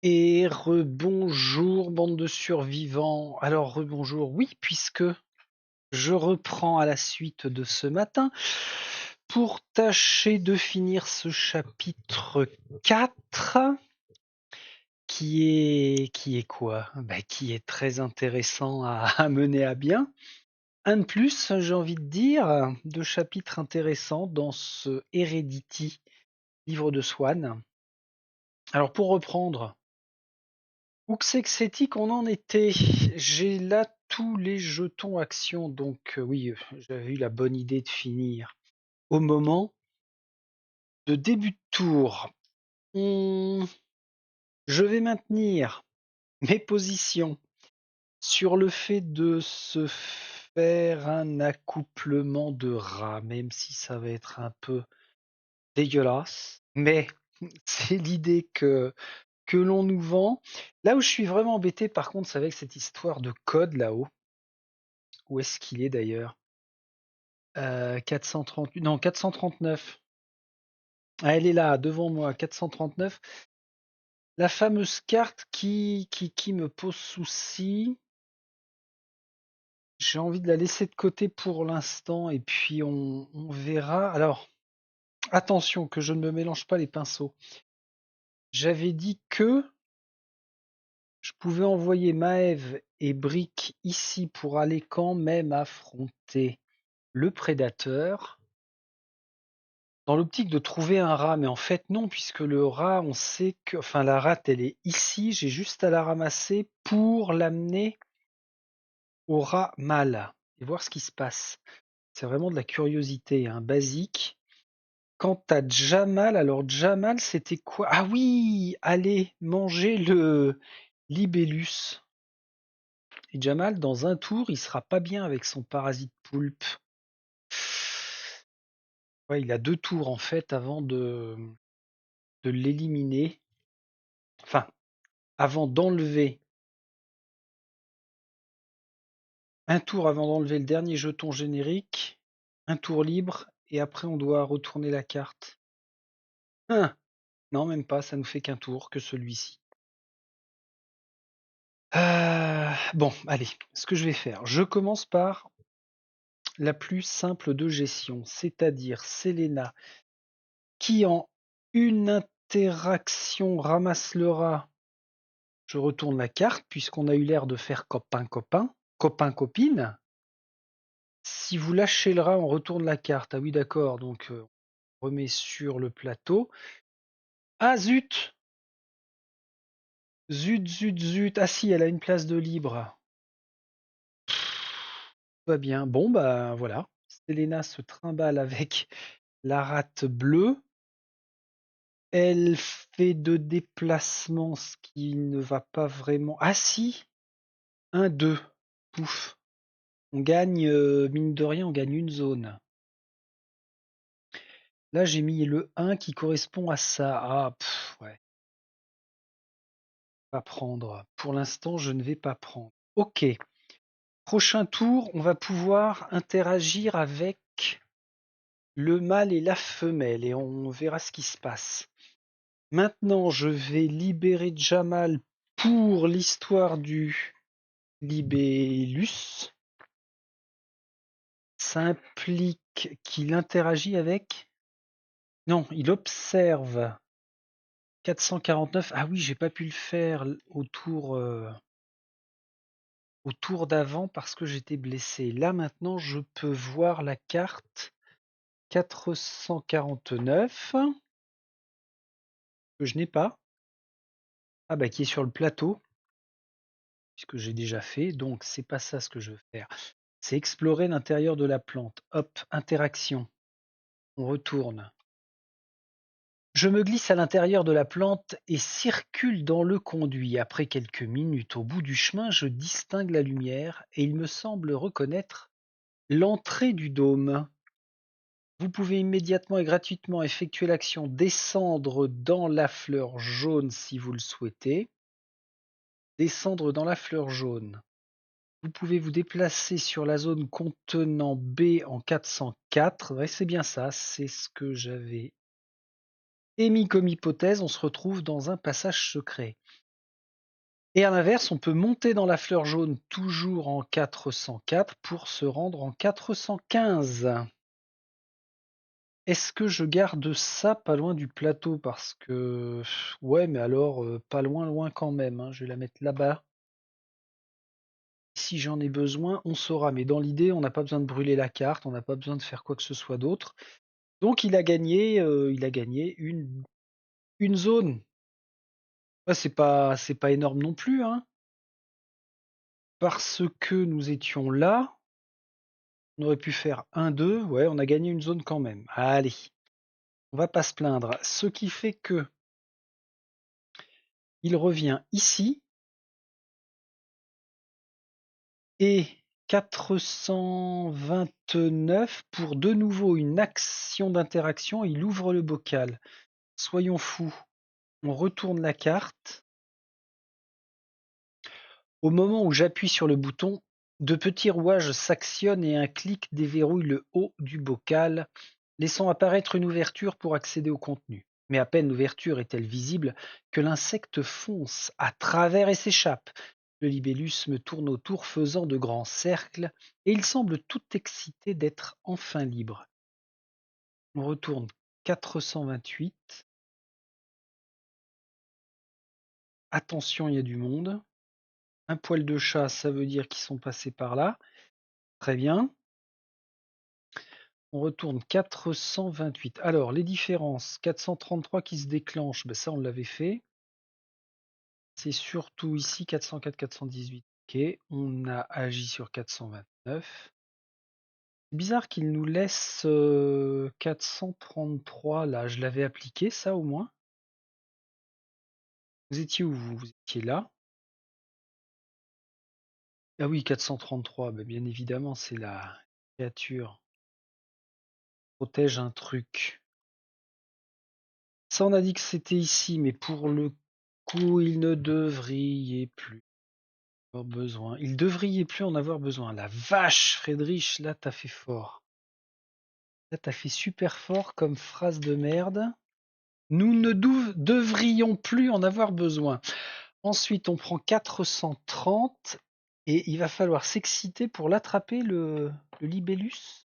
Et rebonjour, bande de survivants. Alors rebonjour, oui, puisque je reprends à la suite de ce matin pour tâcher de finir ce chapitre 4 qui est quoi? Qui est très intéressant à mener à bien. Un de plus, j'ai envie de dire, de chapitres intéressants dans ce Heredity, livre de Swann. Alors pour reprendre, où que c'est que c'est qu'on en était? J'ai là tous les jetons actions, donc oui, j'avais eu la bonne idée de finir au moment de début de tour. On- Je vais maintenir mes positions sur le fait de se faire un accouplement de rats, même si ça va être un peu dégueulasse, mais c'est l'idée que l'on nous vend. Là où je suis vraiment embêté, par contre, c'est avec cette histoire de code là-haut. Où est-ce qu'il est d'ailleurs? 438, non, 439. Ah, elle est là, devant moi, 439. La fameuse carte qui me pose souci. J'ai envie de la laisser de côté pour l'instant et puis on verra. Alors, attention que je ne me mélange pas les pinceaux. J'avais dit que je pouvais envoyer Maëv et Brick ici pour aller quand même affronter le prédateur. Dans l'optique de trouver un rat, mais en fait non, puisque le rat, on sait que, enfin la rate, elle est ici, j'ai juste à la ramasser pour l'amener au rat mâle et voir ce qui se passe. C'est vraiment de la curiosité, hein, basique. Quant à Jamal, alors Jamal, c'était quoi? Ah oui, aller manger le libellus. Et Jamal, dans un tour, il sera pas bien avec son parasite poulpe. Ouais, il a 2 tours en fait avant de l'éliminer. Enfin, avant d'enlever un tour avant d'enlever le dernier jeton générique, un tour libre, et après on doit retourner la carte. Hein, non, même pas, ça nous fait qu'un tour, que celui-ci. Bon, allez, ce que je vais faire, je commence par la plus simple de gestion, c'est-à-dire Selena, qui en une interaction ramasse le rat. Je retourne la carte, puisqu'on a eu l'air de faire copain-copain, copain-copine. Si vous lâchez le rat, on retourne la carte. Ah oui, d'accord, donc on remet sur le plateau. Ah zut! Zut, zut, zut. Ah si, elle a une place de libre. Tout va bien. Bon, bah voilà. Selena se trimballe avec la rate bleue. Elle fait de déplacements, ce qui ne va pas vraiment. Ah si! Un 2. Pouf. On gagne, mine de rien, on gagne une zone. Là, j'ai mis le 1 qui correspond à ça. Ah, ouais. Pas prendre. Pour l'instant, je ne vais pas prendre. Ok. Prochain tour, on va pouvoir interagir avec le mâle et la femelle et on verra ce qui se passe. Maintenant, je vais libérer Jamal pour l'histoire du libellus. Ça implique qu'il interagit avec... Non, il observe 449. Ah oui, j'ai pas pu le faire au tour d'avant parce que j'étais blessé. Là maintenant, je peux voir la carte 449 que je n'ai pas. Ah bah qui est sur le plateau, puisque j'ai déjà fait, donc c'est pas ça ce que je veux faire. C'est explorer l'intérieur de la plante. Hop, interaction. On retourne. Je me glisse à l'intérieur de la plante et circule dans le conduit. Après quelques minutes, au bout du chemin, je distingue la lumière et il me semble reconnaître l'entrée du dôme. Vous pouvez immédiatement et gratuitement effectuer l'action descendre dans la fleur jaune si vous le souhaitez. Descendre dans la fleur jaune. Vous pouvez vous déplacer sur la zone contenant B en 404. Ouais, c'est bien ça, c'est ce que j'avais émis comme hypothèse. On se retrouve dans un passage secret. Et à l'inverse, on peut monter dans la fleur jaune toujours en 404 pour se rendre en 415. Est-ce que je garde ça pas loin du plateau? Parce que ouais, mais alors, pas loin, loin quand même, hein. Je vais la mettre là-bas. Si j'en ai besoin, on saura. Mais dans l'idée, on n'a pas besoin de brûler la carte, on n'a pas besoin de faire quoi que ce soit d'autre. Donc il a gagné une zone. Ouais, c'est pas énorme non plus, hein. Parce que nous étions là, on aurait pu faire 1-2. Ouais, on a gagné une zone quand même. Allez, on va pas se plaindre. Ce qui fait que il revient ici et 429 pour de nouveau une action d'interaction. Il ouvre le bocal. Soyons fous. On retourne la carte. Au moment où j'appuie sur le bouton, de petits rouages s'actionnent et un clic déverrouille le haut du bocal, laissant apparaître une ouverture pour accéder au contenu. Mais à peine l'ouverture est-elle visible que l'insecte fonce à travers et s'échappe. Le libellus me tourne autour faisant de grands cercles et il semble tout excité d'être enfin libre. On retourne 428. Attention, il y a du monde. Un poil de chat, ça veut dire qu'ils sont passés par là. Très bien. On retourne 428. Alors, les différences, 433 qui se déclenchent, ben ça on l'avait fait. C'est surtout ici 404, 418. Ok, on a agi sur 429. C'est bizarre qu'il nous laisse 433 là. Je l'avais appliqué ça au moins. Vous étiez où vous? Vous étiez là. Ah oui, 433, ben bien évidemment, c'est la créature. Protège un truc. Ça, on a dit que c'était ici, mais pour le coup, il ne devriez plus avoir besoin. Il devriez plus en avoir besoin. La vache, Friedrich, là, t'as fait fort. Là, t'as fait super fort comme phrase de merde. Nous ne devrions plus en avoir besoin. Ensuite, on prend 430 et il va falloir s'exciter pour l'attraper, le libellus.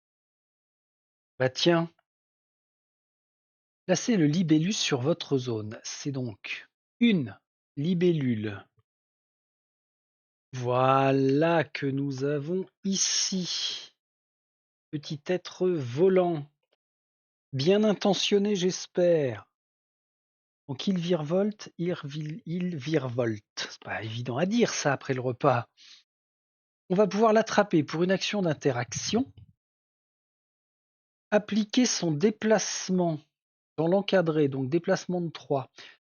Bah tiens, placez le libellus sur votre zone. C'est donc une libellule. Voilà que nous avons ici. Petit être volant. Bien intentionné, j'espère. Donc il virevolte, il virevolte. C'est pas évident à dire ça après le repas. On va pouvoir l'attraper pour une action d'interaction. Appliquer son déplacement dans l'encadré, donc déplacement de 3.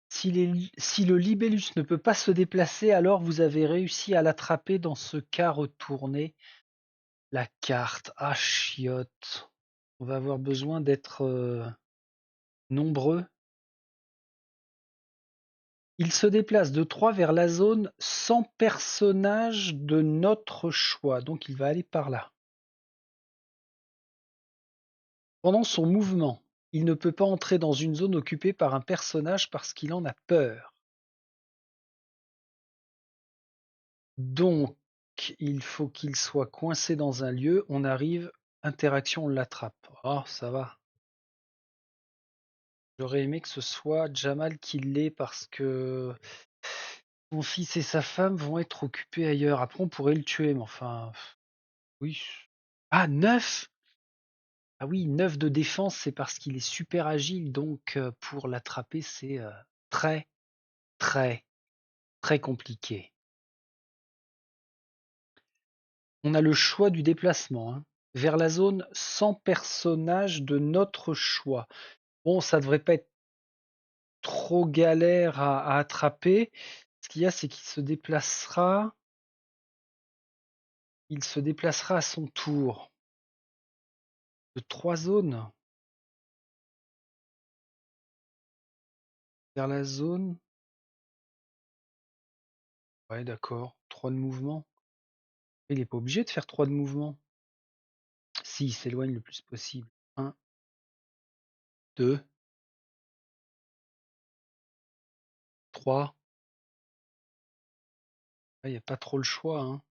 Si le libellus ne peut pas se déplacer, alors vous avez réussi à l'attraper. Dans ce cas, retournez la carte. Ah, chiotte. On va avoir besoin d'être nombreux. Il se déplace de 3 vers la zone sans personnage de notre choix. Donc il va aller par là. Pendant son mouvement, il ne peut pas entrer dans une zone occupée par un personnage parce qu'il en a peur. Donc, il faut qu'il soit coincé dans un lieu. On arrive, interaction, on l'attrape. Oh, ça va. J'aurais aimé que ce soit Jamal qui l'ait parce que son fils et sa femme vont être occupés ailleurs. Après, on pourrait le tuer, mais enfin, oui. Ah, 9. Ah oui, 9 de défense, c'est parce qu'il est super agile, donc pour l'attraper, c'est très, très, très compliqué. On a le choix du déplacement, hein, vers la zone sans personnage de notre choix. Bon, ça devrait pas être trop galère à attraper. Ce qu'il y a, c'est qu'il se déplacera à son tour de 3 zones vers la zone. Ouais, d'accord. 3 de mouvement. Il n'est pas obligé de faire 3 de mouvement. Si, il s'éloigne le plus possible. 1, 2, 3. il n'y a pas trop le choix, hein.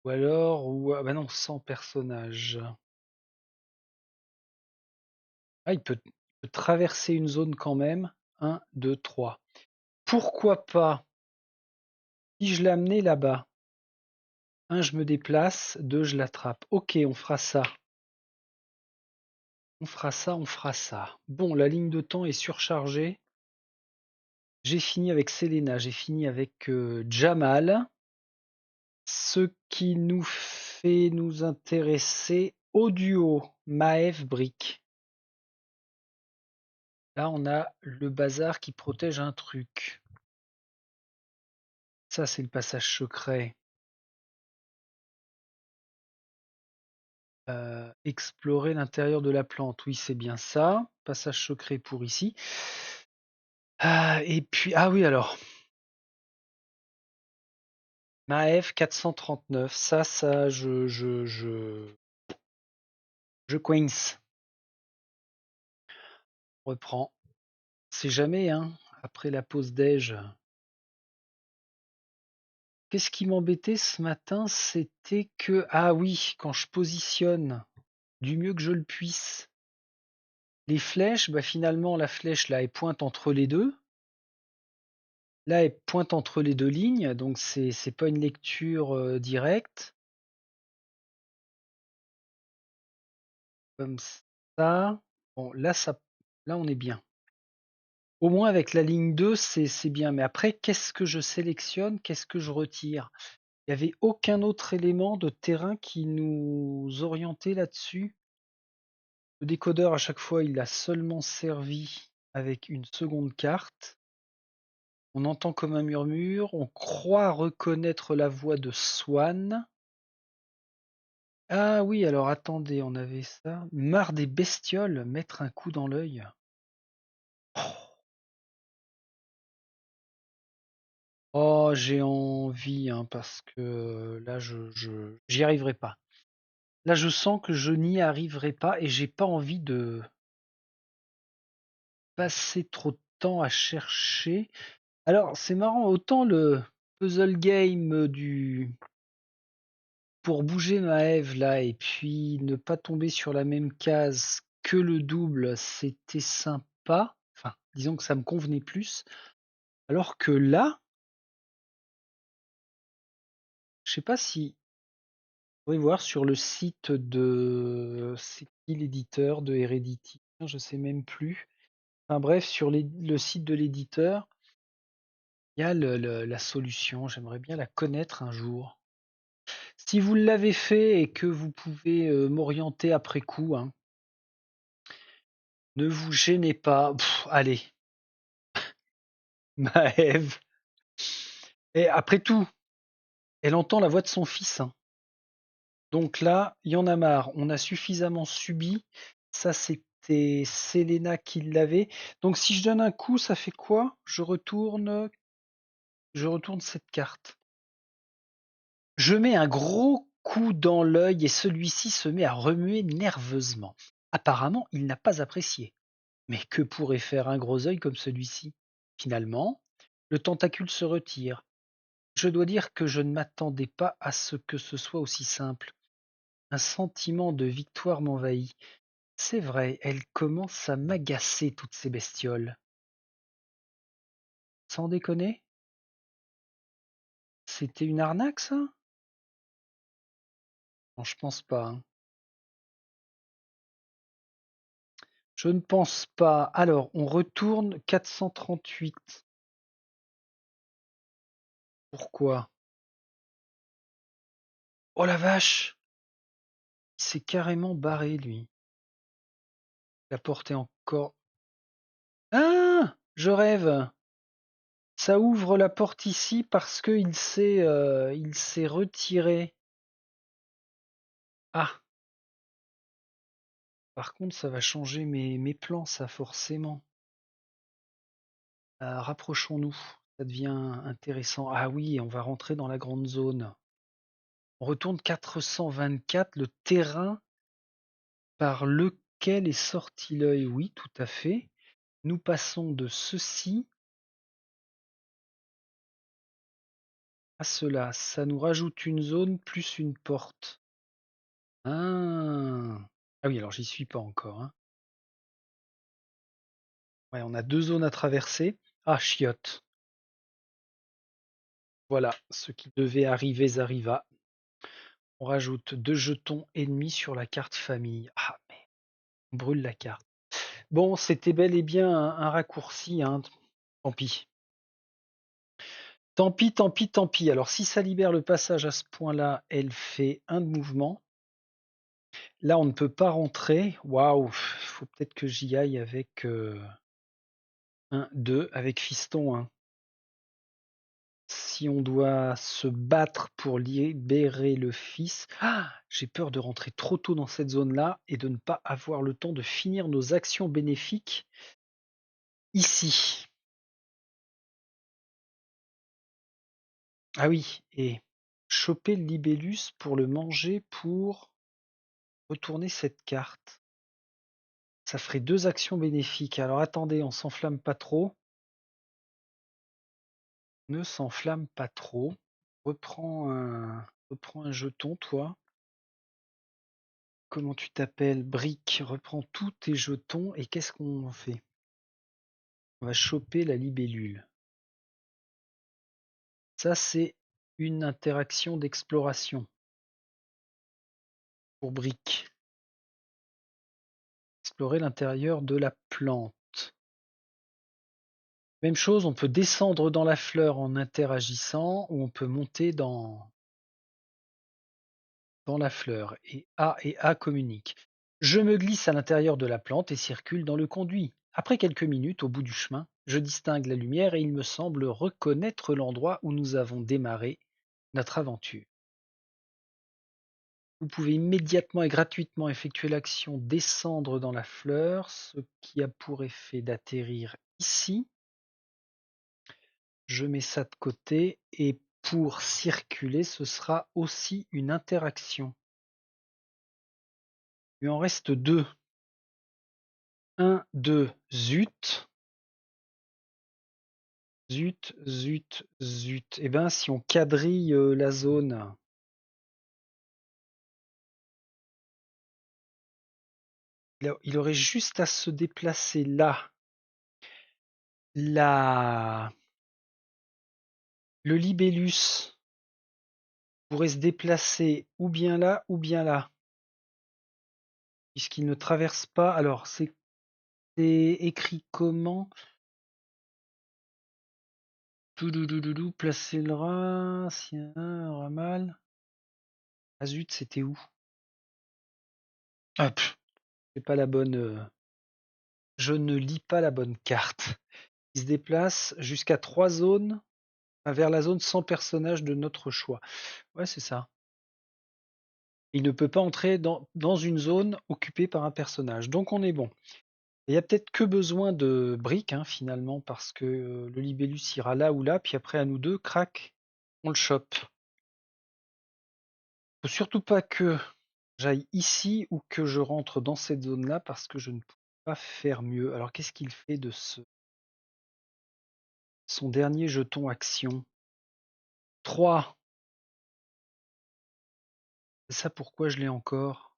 Ou alors, ah bah non, sans personnage. Ah, il peut traverser une zone quand même. Un, 2, 3. Pourquoi pas, si je l'amenais là-bas, un, je me déplace, deux, je l'attrape. Ok, on fera ça. On fera ça, on fera ça. Bon, la ligne de temps est surchargée. J'ai fini avec Selena, j'ai fini avec Jamal. Ce qui nous fait nous intéresser au duo Maëv Brick. Là, on a le bazar qui protège un truc. Ça, c'est le passage secret. Explorer l'intérieur de la plante. Oui, c'est bien ça. Passage secret pour ici. Et puis, ah oui, alors. Maëv 439. Ça, je coince. On reprend. C'est jamais, hein. Après la pause déj. Qu'est-ce qui m'embêtait ce matin? C'était que, ah oui, quand je positionne du mieux que je le puisse les flèches, bah finalement la flèche là elle pointe entre les deux. Là elle pointe entre les deux lignes, donc c'est pas une lecture directe. Comme ça. Bon là on est bien. Au moins avec la ligne 2, c'est bien. Mais après, qu'est-ce que je sélectionne? Qu'est-ce que je retire? Il n'y avait aucun autre élément de terrain qui nous orientait là-dessus. Le décodeur, à chaque fois, il a seulement servi avec une seconde carte. On entend comme un murmure, on croit reconnaître la voix de Swann. Ah oui, alors attendez, on avait ça. Marre des bestioles, mettre un coup dans l'œil. Oh, j'ai envie, hein, parce que là, j'y arriverai pas. Là, je sens que je n'y arriverai pas et j'ai pas envie de passer trop de temps à chercher. Alors, c'est marrant, autant le puzzle game pour bouger Maëv là et puis ne pas tomber sur la même case que le double, c'était sympa. Enfin, disons que ça me convenait plus. Alors que là, je sais pas si vous pouvez voir sur le site de c'est qui l'éditeur de Heredity, je sais même plus. Enfin bref, sur le site de l'éditeur, il y a la solution. J'aimerais bien la connaître un jour. Si vous l'avez fait et que vous pouvez m'orienter après coup, hein, ne vous gênez pas. Allez, Maëve. Et après tout, elle entend la voix de son fils, hein. Donc là, il y en a marre. On a suffisamment subi. Ça, c'était Selena qui l'avait. Donc si je donne un coup, ça fait quoi? Je retourne cette carte. Je mets un gros coup dans l'œil et celui-ci se met à remuer nerveusement. Apparemment, il n'a pas apprécié. Mais que pourrait faire un gros œil comme celui-ci? Finalement, le tentacule se retire. Je dois dire que je ne m'attendais pas à ce que ce soit aussi simple. Un sentiment de victoire m'envahit. C'est vrai, elles commencent à m'agacer toutes ces bestioles. Sans déconner? C'était une arnaque, ça? Non, je pense pas, hein. Je ne pense pas. Alors, on retourne 438. Pourquoi? Oh la vache! Il s'est carrément barré, lui. La porte est encore. Ah! Je rêve! Ça ouvre la porte ici parce qu'il s'est retiré. Ah! Par contre, ça va changer mes plans, ça, forcément. Rapprochons-nous, ça devient intéressant. Ah oui, on va rentrer dans la grande zone. On retourne 424, le terrain par lequel est sorti l'œil. Oui, tout à fait. Nous passons de ceci à cela. Ça nous rajoute une zone plus une porte. Ah, ah oui, alors j'y suis pas encore, hein. Ouais, on a 2 zones à traverser. Ah, chiotte. Voilà, ce qui devait arriver arriva. On rajoute 2 jetons ennemis sur la carte famille. Ah, mais on brûle la carte. Bon, c'était bel et bien un raccourci, hein. Tant pis. Tant pis, tant pis, tant pis. Alors si ça libère le passage à ce point-là, elle fait un de mouvement. Là, on ne peut pas rentrer. Waouh, faut peut-être que j'y aille avec 1, 2, avec Fiston, hein. Si on doit se battre pour libérer le fils. Ah, j'ai peur de rentrer trop tôt dans cette zone-là et de ne pas avoir le temps de finir nos actions bénéfiques ici. Ah oui, et choper le libellus pour le manger pour retourner cette carte. Ça ferait 2 actions bénéfiques. Alors attendez, on s'enflamme pas trop. Ne s'enflamme pas trop. Reprends un jeton, toi. Comment tu t'appelles? Brick. Reprends tous tes jetons et qu'est-ce qu'on fait? On va choper la libellule. Ça, c'est une interaction d'exploration pour Brick. Explorer l'intérieur de la plante. Même chose, on peut descendre dans la fleur en interagissant ou on peut monter dans la fleur. Et A communiquent. Je me glisse à l'intérieur de la plante et circule dans le conduit. Après quelques minutes, au bout du chemin, je distingue la lumière et il me semble reconnaître l'endroit où nous avons démarré notre aventure. Vous pouvez immédiatement et gratuitement effectuer l'action descendre dans la fleur, ce qui a pour effet d'atterrir ici. Je mets ça de côté et pour circuler, ce sera aussi une interaction. Il en reste 2. 1, 2, zut. Zut, zut, zut. Eh ben, si on quadrille la zone, il aurait juste à se déplacer là. La... Le libellus pourrait se déplacer ou bien là, puisqu'il ne traverse pas. Alors, c'est écrit comment? Doudou, placer le rat, si un rat mal. Ah zut, c'était où? Ah, c'est pas la bonne. Je ne lis pas la bonne carte. Il se déplace jusqu'à 3 zones vers la zone sans personnage de notre choix. Ouais, c'est ça. Il ne peut pas entrer dans une zone occupée par un personnage. Donc on est bon. Il y a peut-être que besoin de briques, hein, finalement, parce que le libellus ira là ou là, puis après à nous deux, crac, on le chope. Faut surtout pas que j'aille ici ou que je rentre dans cette zone-là parce que je ne peux pas faire mieux. Alors qu'est-ce qu'il fait de son dernier jeton action? 3. C'est ça pourquoi je l'ai encore.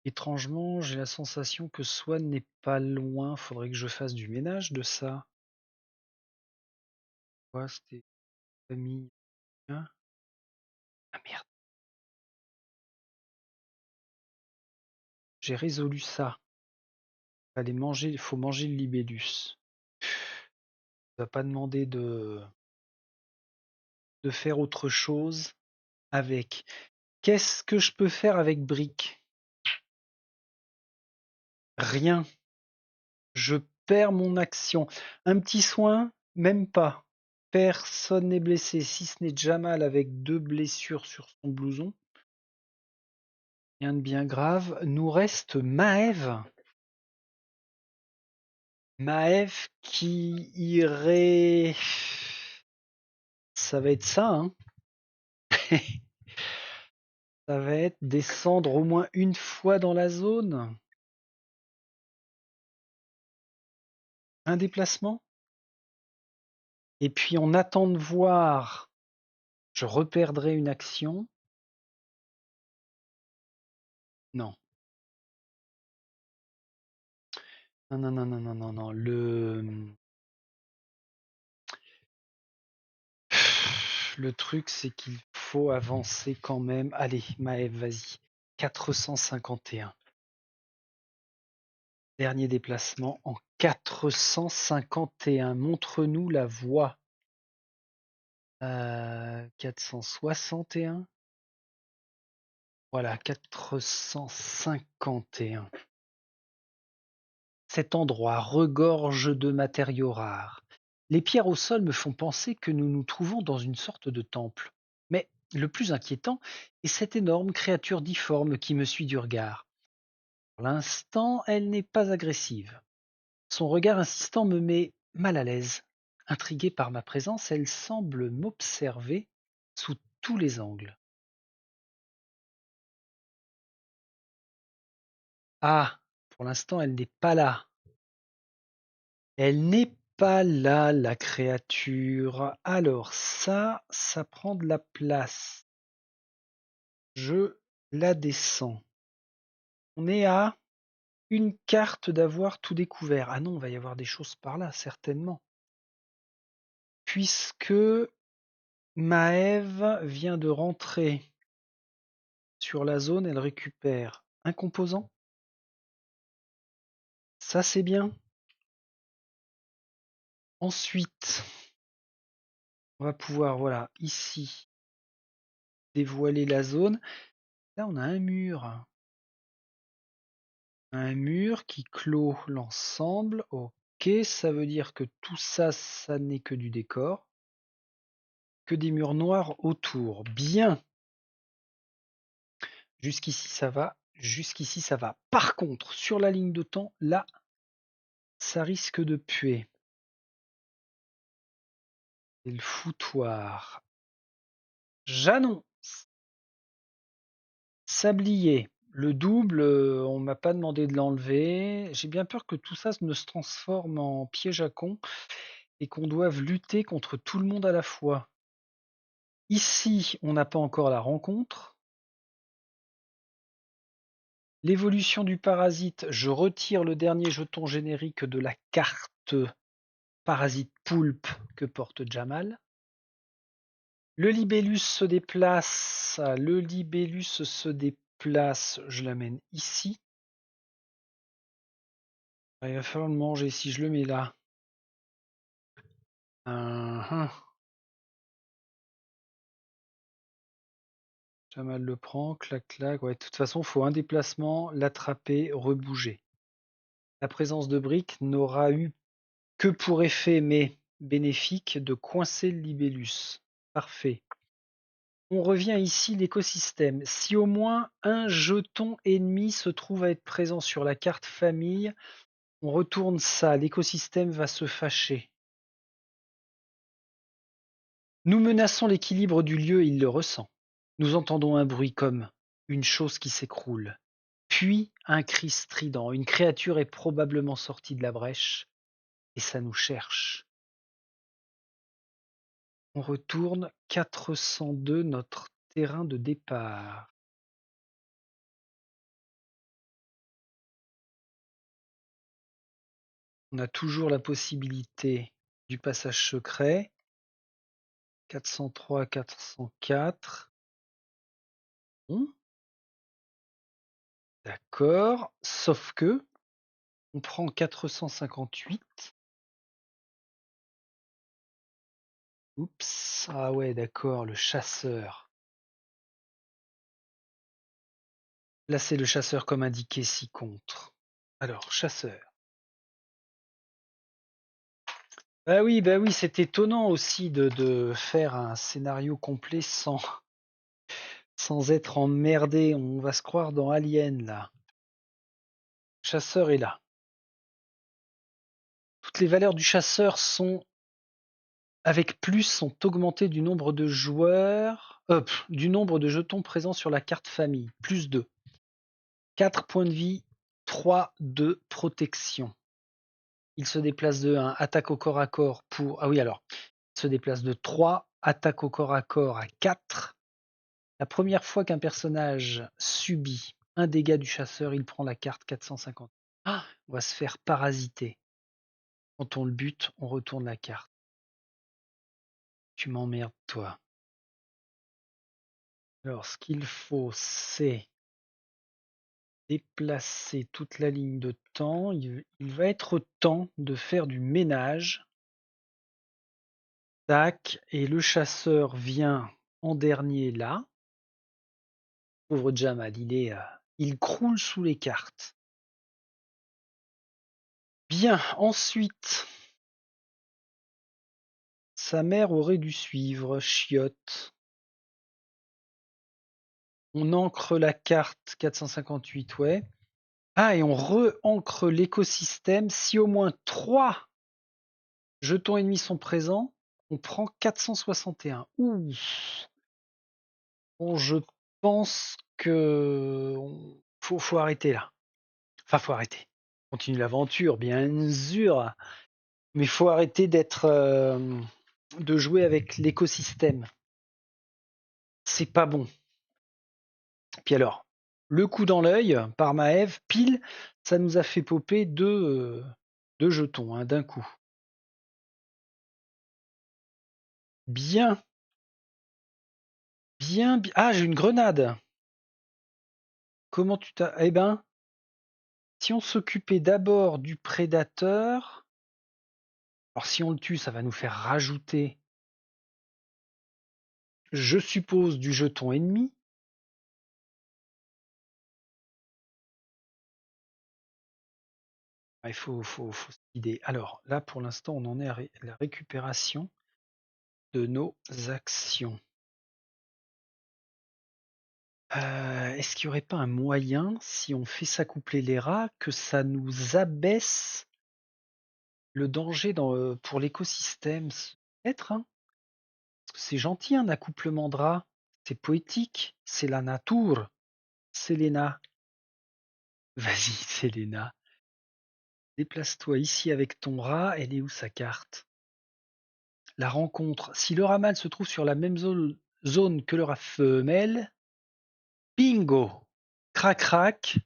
Étrangement, j'ai la sensation que Swan n'est pas loin. Faudrait que je fasse du ménage de ça. Quoi, c'était famille, hein? Ah merde, j'ai résolu ça. Il faut manger le libellus. On va pas demander de faire autre chose avec. Qu'est-ce que je peux faire avec Brick? Rien. Je perds mon action. Un petit soin? Même pas. Personne n'est blessé, si ce n'est Jamal avec 2 blessures sur son blouson. Rien de bien grave. Nous reste Maëv. Maëv qui irait. Ça va être ça, hein. Ça va être descendre au moins une fois dans la zone. Un déplacement? Et puis on attend de voir. Je reperdrai une action. Non. Non, non, non, non, non, non, non. Le truc, c'est qu'il faut avancer quand même. Allez, Maëv, vas-y. 451. Dernier déplacement en 451. Montre-nous la voie. 461. Voilà, 451. Cet endroit regorge de matériaux rares. Les pierres au sol me font penser que nous nous trouvons dans une sorte de temple. Mais le plus inquiétant est cette énorme créature difforme qui me suit du regard. Pour l'instant, elle n'est pas agressive. Son regard insistant me met mal à l'aise. Intriguée par ma présence, elle semble m'observer sous tous les angles. Ah, pour l'instant, elle n'est pas là. Elle n'est pas là, la créature. Alors ça prend de la place. Je la descends. On est à une carte d'avoir tout découvert. Ah non, il va y avoir des choses par là, certainement. Puisque Maëve vient de rentrer sur la zone, elle récupère un composant. Ça, c'est bien. Ensuite, on va pouvoir, voilà, ici, dévoiler la zone. Là, on a un mur. Un mur qui clôt l'ensemble. Ok, ça veut dire que tout ça, ça n'est que du décor. Que des murs noirs autour. Bien. Jusqu'ici, ça va. Jusqu'ici, ça va. Par contre, sur la ligne de temps, là, ça risque de puer. C'est le foutoir. J'annonce. Sablier. Le double, on m'a pas demandé de l'enlever. J'ai bien peur que tout ça ne se transforme en piège à con et qu'on doive lutter contre tout le monde à la fois. Ici, on n'a pas encore la rencontre. L'évolution du parasite, je retire le dernier jeton générique de la carte parasite poulpe que porte Jamal. Le libellus se déplace. Le libellus se déplace. Je l'amène ici. Il va falloir le manger si je le mets là. Jamal le prend, clac clac. Ouais, de toute façon, il faut un déplacement, l'attraper, rebouger. La présence de briques n'aura eu que pour effet, mais bénéfique, de coincer le libellus. Parfait. On revient ici l'écosystème. Si au moins un jeton ennemi se trouve à être présent sur la carte famille, on retourne ça. L'écosystème va se fâcher. Nous menaçons l'équilibre du lieu et il le ressent. Nous entendons un bruit comme une chose qui s'écroule. Puis un cri strident. Une créature est probablement sortie de la brèche et ça nous cherche. On retourne 402 notre terrain de départ. On a toujours la possibilité du passage secret. 403, 404. Bon, d'accord. Sauf que on prend 458. Oups. Ah ouais, d'accord, le chasseur. Là, c'est le chasseur comme indiqué ci contre. Alors, chasseur. Bah oui, c'est étonnant aussi de faire un scénario complet sans être emmerdé. On va se croire dans Alien, là. Chasseur est là. Toutes les valeurs du chasseur sont avec plus sont augmentées du nombre de joueurs, du nombre de jetons présents sur la carte famille. Plus 2. 4 points de vie, 3 de protection. Il se déplace de 1, attaque au corps à corps pour. Ah oui, alors. se déplace de 3, attaque au corps à corps à 4. La première fois qu'un personnage subit un dégât du chasseur, il prend la carte 450. Ah, on va se faire parasiter. Quand on le bute, on retourne la carte. Tu m'emmerdes, toi. Alors, ce qu'il faut, c'est déplacer toute la ligne de temps. Il va être temps de faire du ménage. Tac, et le chasseur vient en dernier là. Pauvre Jamal, il croule sous les cartes. Bien, ensuite, sa mère aurait dû suivre, chiotte. On ancre la carte 458, ouais. Ah, et on re-ancre l'écosystème. Si au moins 3 jetons ennemis sont présents, on prend 461. Ouh. Bon, je pense que faut arrêter là. Enfin, faut arrêter. Continue l'aventure, bien sûr, mais faut arrêter de jouer avec l'écosystème. C'est pas bon. Puis alors, le coup dans l'œil par Maëv, pile, ça nous a fait popper deux jetons hein, d'un coup. Bien, bien. Ah, j'ai une grenade. Comment tu t'as... Eh ben, si on s'occupait d'abord du prédateur... Alors si on le tue, ça va nous faire rajouter, je suppose, du jeton ennemi. Ah, il faut se guider. Alors là, pour l'instant, on en est à la récupération de nos actions. Est-ce qu'il n'y aurait pas un moyen, si on fait s'accoupler les rats, que ça nous abaisse le danger pour l'écosystème? Peut-être, hein? Parce que c'est gentil un accouplement de rats. C'est poétique. C'est la nature. Selena. Vas-y, Selena. Déplace-toi ici avec ton rat. Elle est où sa carte? La rencontre. Si le rat mâle se trouve sur la même zone que le rat femelle, bingo! Crac crac.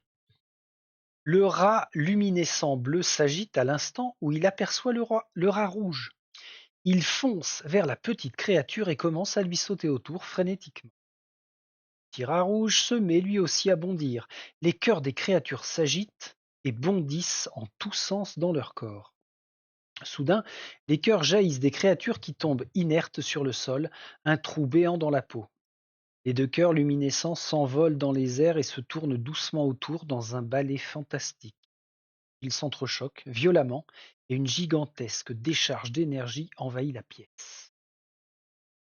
Le rat luminescent bleu s'agite à l'instant où il aperçoit le rat rouge. Il fonce vers la petite créature et commence à lui sauter autour frénétiquement. Le petit rat rouge se met lui aussi à bondir. Les cœurs des créatures s'agitent et bondissent en tous sens dans leur corps. Soudain, les cœurs jaillissent des créatures qui tombent inertes sur le sol, un trou béant dans la peau. Les deux cœurs luminescents s'envolent dans les airs et se tournent doucement autour dans un ballet fantastique. Ils s'entrechoquent violemment et une gigantesque décharge d'énergie envahit la pièce.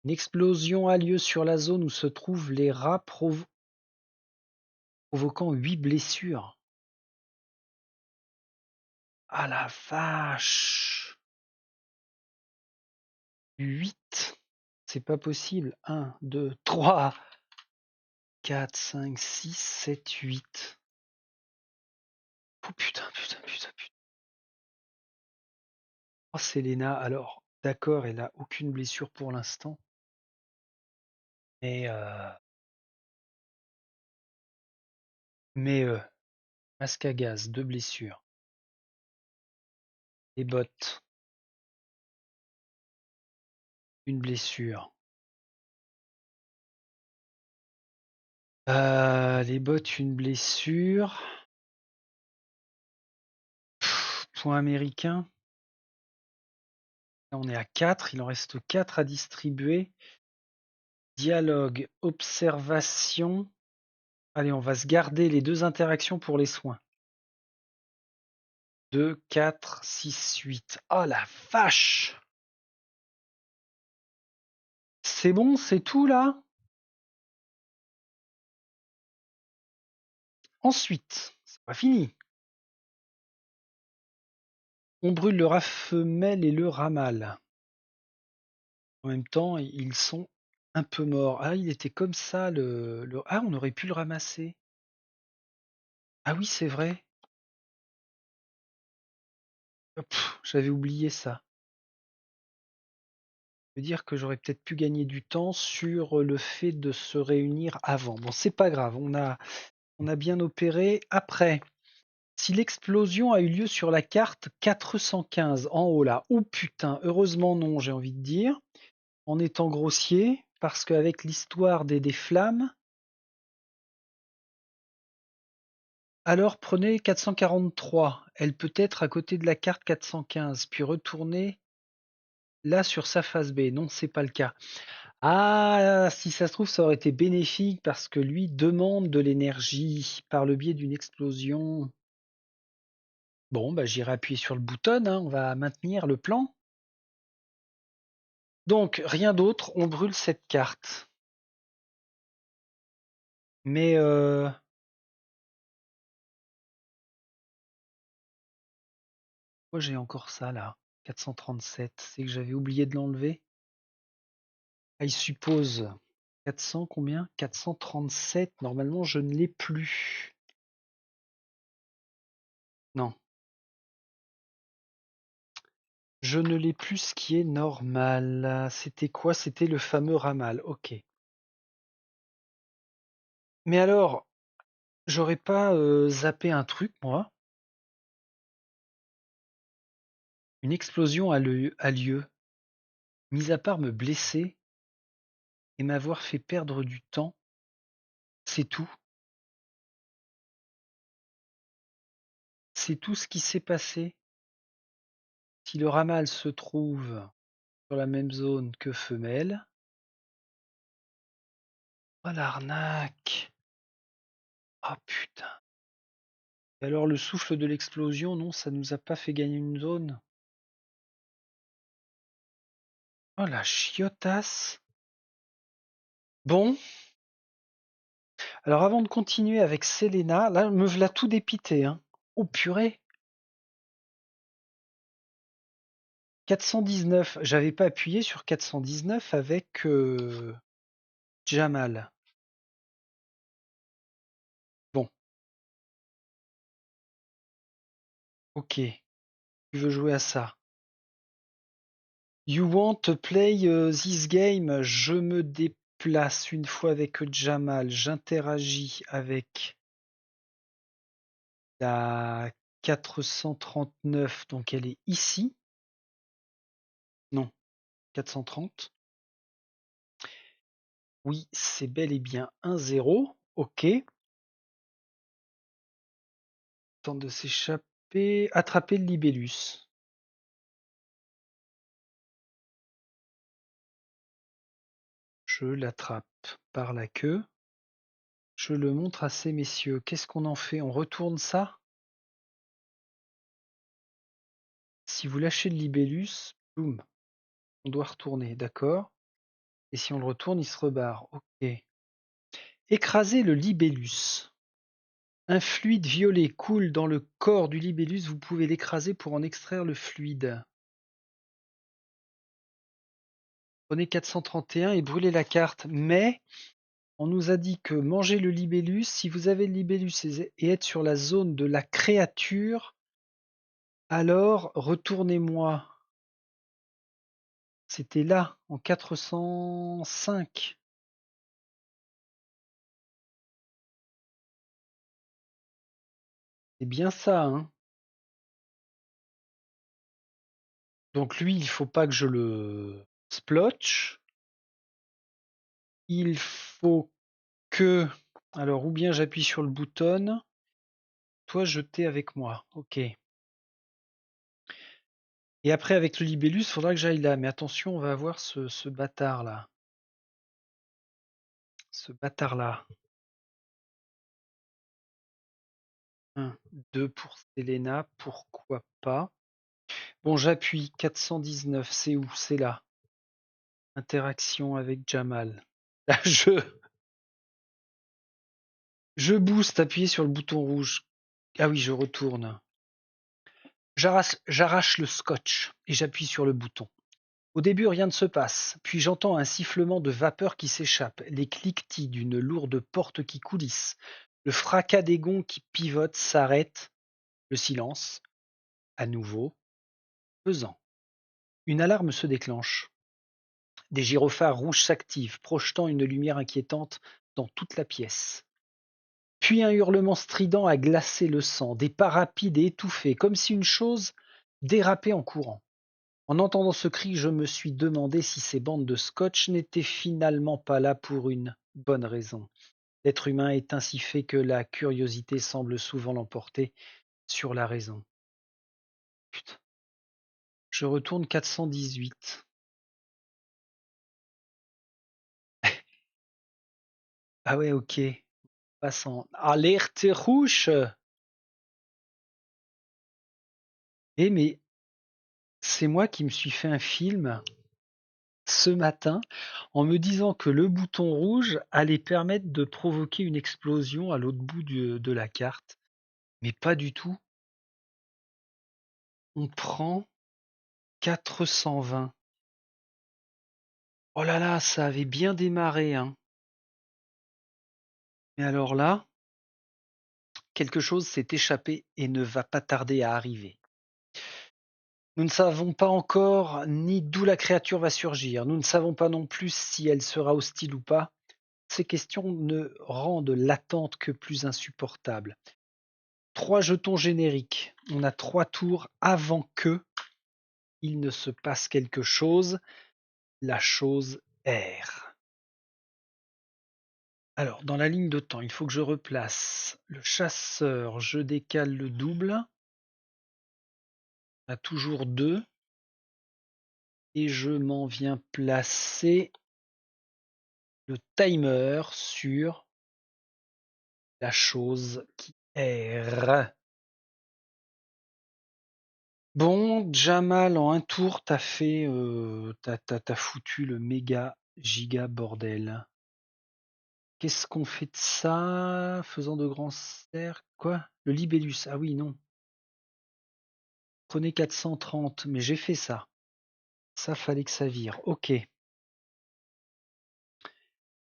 Une explosion a lieu sur la zone où se trouvent les rats provoquant 8 blessures. Ah la vache! 8. C'est pas possible. 1, 2, 3, 4, 5, 6, 7, 8. Oh putain, putain, putain, putain. Oh Selena, alors, d'accord, elle a aucune blessure pour l'instant. Mais masque à gaz, 2 blessures. Les bottes, une blessure. Les bottes, une blessure. Point américain. Là, on est à 4, il en reste 4 à distribuer. Dialogue, observation. Allez, on va se garder les 2 interactions pour les soins. 2, 4, 6, 8. Oh la vache! C'est bon, c'est tout là? Ensuite, c'est pas fini. On brûle le rat femelle et le rat mâle. En même temps, ils sont un peu morts. Ah, il était comme ça Ah, on aurait pu le ramasser. Ah oui, c'est vrai. J'avais oublié ça. veux dire que j'aurais peut-être pu gagner du temps sur le fait de se réunir avant. Bon, c'est pas grave, on a bien opéré. Après, si l'explosion a eu lieu sur la carte 415 en haut là, oh putain, heureusement non, j'ai envie de dire, en étant grossier, parce qu'avec l'histoire des flammes, alors prenez 443, elle peut être à côté de la carte 415, puis retournez là sur sa face B. Non, c'est pas le cas. Ah, si ça se trouve, ça aurait été bénéfique parce que lui demande de l'énergie par le biais d'une explosion. Bon, bah j'irai appuyer sur le bouton, hein, on va maintenir le plan. Donc, rien d'autre, on brûle cette carte. Mais pourquoi j'ai encore ça là 437, c'est que j'avais oublié de l'enlever. Ah, il suppose 400 combien 437, normalement je ne l'ai plus. Non, je ne l'ai plus, ce qui est normal. C'était quoi? C'était le fameux ramal, ok. Mais alors, j'aurais pas zappé un truc, moi? Une explosion a lieu, mis à part me blesser et m'avoir fait perdre du temps, c'est tout. C'est tout ce qui s'est passé. Si le ramal se trouve sur la même zone que femelle. Oh l'arnaque! Oh putain! Et alors le souffle de l'explosion, non, ça nous a pas fait gagner une zone? Oh la chiotasse! Bon, alors avant de continuer avec Selena, là me v'là tout dépité, hein. Oh purée! 419, j'avais pas appuyé sur 419 avec Jamal. Bon, ok, tu veux jouer à ça. You want to play this game? Je me déplace une fois avec Jamal, j'interagis avec la 439, donc elle est ici. Non, 430. Oui, c'est bel et bien un 0. Ok. Tente de s'échapper. Attraper le libellus. Je l'attrape par la queue. Je le montre à ces messieurs. Qu'est-ce qu'on en fait? On retourne ça? Si vous lâchez le libellus, boum, on doit retourner, d'accord? Et si on le retourne, il se rebarre. Ok. Écraser le libellus. Un fluide violet coule dans le corps du libellus, vous pouvez l'écraser pour en extraire le fluide. Prenez 431 et brûlez la carte. Mais on nous a dit que manger le libellus, si vous avez le libellus et êtes sur la zone de la créature, alors retournez-moi. C'était là, en 405. C'est bien ça, hein. Donc lui, il faut pas que je le splotch. Il faut que... Alors, ou bien j'appuie sur le bouton. Toi, jeter avec moi. Ok. Et après, avec le libellus, il faudra que j'aille là. Mais attention, on va avoir ce bâtard-là. Ce bâtard-là. 1, 2 pour Selena. Pourquoi pas? Bon, j'appuie. 419. C'est où? C'est là. Interaction avec Jamal. Là, je booste. Appuyez sur le bouton rouge. Ah oui, je retourne. J'arrache le scotch et j'appuie sur le bouton. Au début, rien ne se passe, puis j'entends un sifflement de vapeur qui s'échappe, les cliquetis d'une lourde porte qui coulisse, le fracas des gonds qui pivotent s'arrête, le silence, à nouveau, pesant. Une alarme se déclenche. Des gyrophares rouges s'activent, projetant une lumière inquiétante dans toute la pièce. Puis un hurlement strident a glacé le sang, des pas rapides et étouffés, comme si une chose dérapait en courant. En entendant ce cri, je me suis demandé si ces bandes de scotch n'étaient finalement pas là pour une bonne raison. L'être humain est ainsi fait que la curiosité semble souvent l'emporter sur la raison. Putain. Je retourne 418. Ah ouais, ok. Passant. Alerte rouge. Eh mais c'est moi qui me suis fait un film ce matin en me disant que le bouton rouge allait permettre de provoquer une explosion à l'autre bout de la carte. Mais pas du tout. On prend 420. Oh là là, ça avait bien démarré, hein. Mais alors là, quelque chose s'est échappé et ne va pas tarder à arriver. Nous ne savons pas encore ni d'où la créature va surgir. Nous ne savons pas non plus si elle sera hostile ou pas. Ces questions ne rendent l'attente que plus insupportable. 3 jetons génériques. On a 3 tours avant que il ne se passe quelque chose. La chose erre. Alors, dans la ligne de temps, il faut que je replace le chasseur. Je décale le double. On a toujours 2. Et je m'en viens placer le timer sur la chose qui erre. Bon, Jamal, en un tour, t'as foutu le méga giga bordel. Qu'est-ce qu'on fait de ça? Faisant de grands cercles. Quoi? Le libellus. Ah oui, non. Prenez 430, mais j'ai fait ça. Ça, fallait que ça vire. Ok.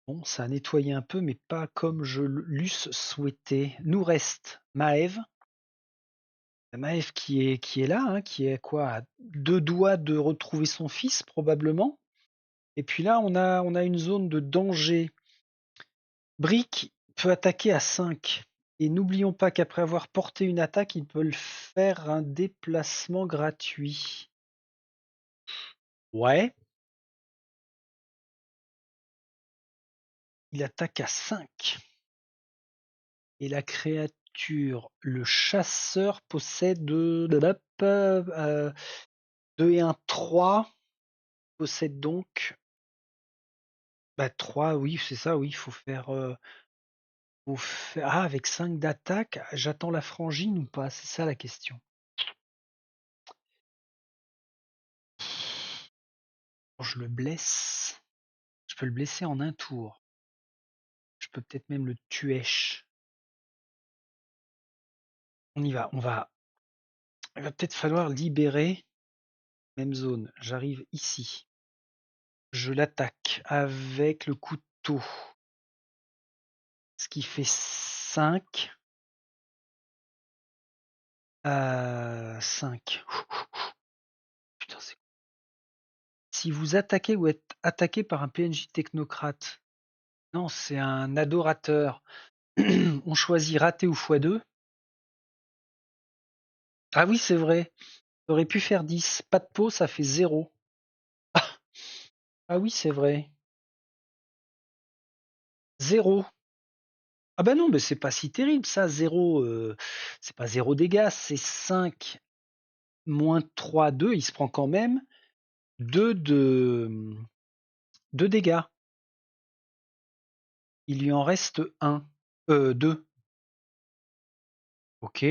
Bon, ça a nettoyé un peu, mais pas comme je l'eusse souhaité. Nous reste Maëv. Maëv qui est là, hein, qui est quoi, à 2 doigts de retrouver son fils, probablement. Et puis là, on a une zone de danger. Brick peut attaquer à 5. Et n'oublions pas qu'après avoir porté une attaque, il peut faire un déplacement gratuit. Ouais, il attaque à 5. Et la créature, le chasseur, possède 2 et un 3. Possède donc 3, oui, c'est ça, oui, il faut faire. Ah, avec 5 d'attaque, j'attends la frangine ou pas? C'est ça la question. Je le blesse. Je peux le blesser en un tour. Je peux peut-être même le tuer. On y va, on va. Il va peut-être falloir libérer. Même zone. J'arrive ici. Je l'attaque avec le couteau. Ce qui fait 5. 5. Putain, c'est. Si vous attaquez ou êtes attaqué par un PNJ technocrate. Non, c'est un adorateur. On choisit raté ou x2. Ah oui, c'est vrai. Ça aurait pu faire 10. Pas de peau, ça fait 0. Ah oui, c'est vrai. 0. Ah bah non, mais c'est pas si terrible ça, 0. C'est pas 0 dégâts, c'est 5 moins 3, 2. Il se prend quand même 2 de dégâts. Il lui en reste 1. 2. Ok.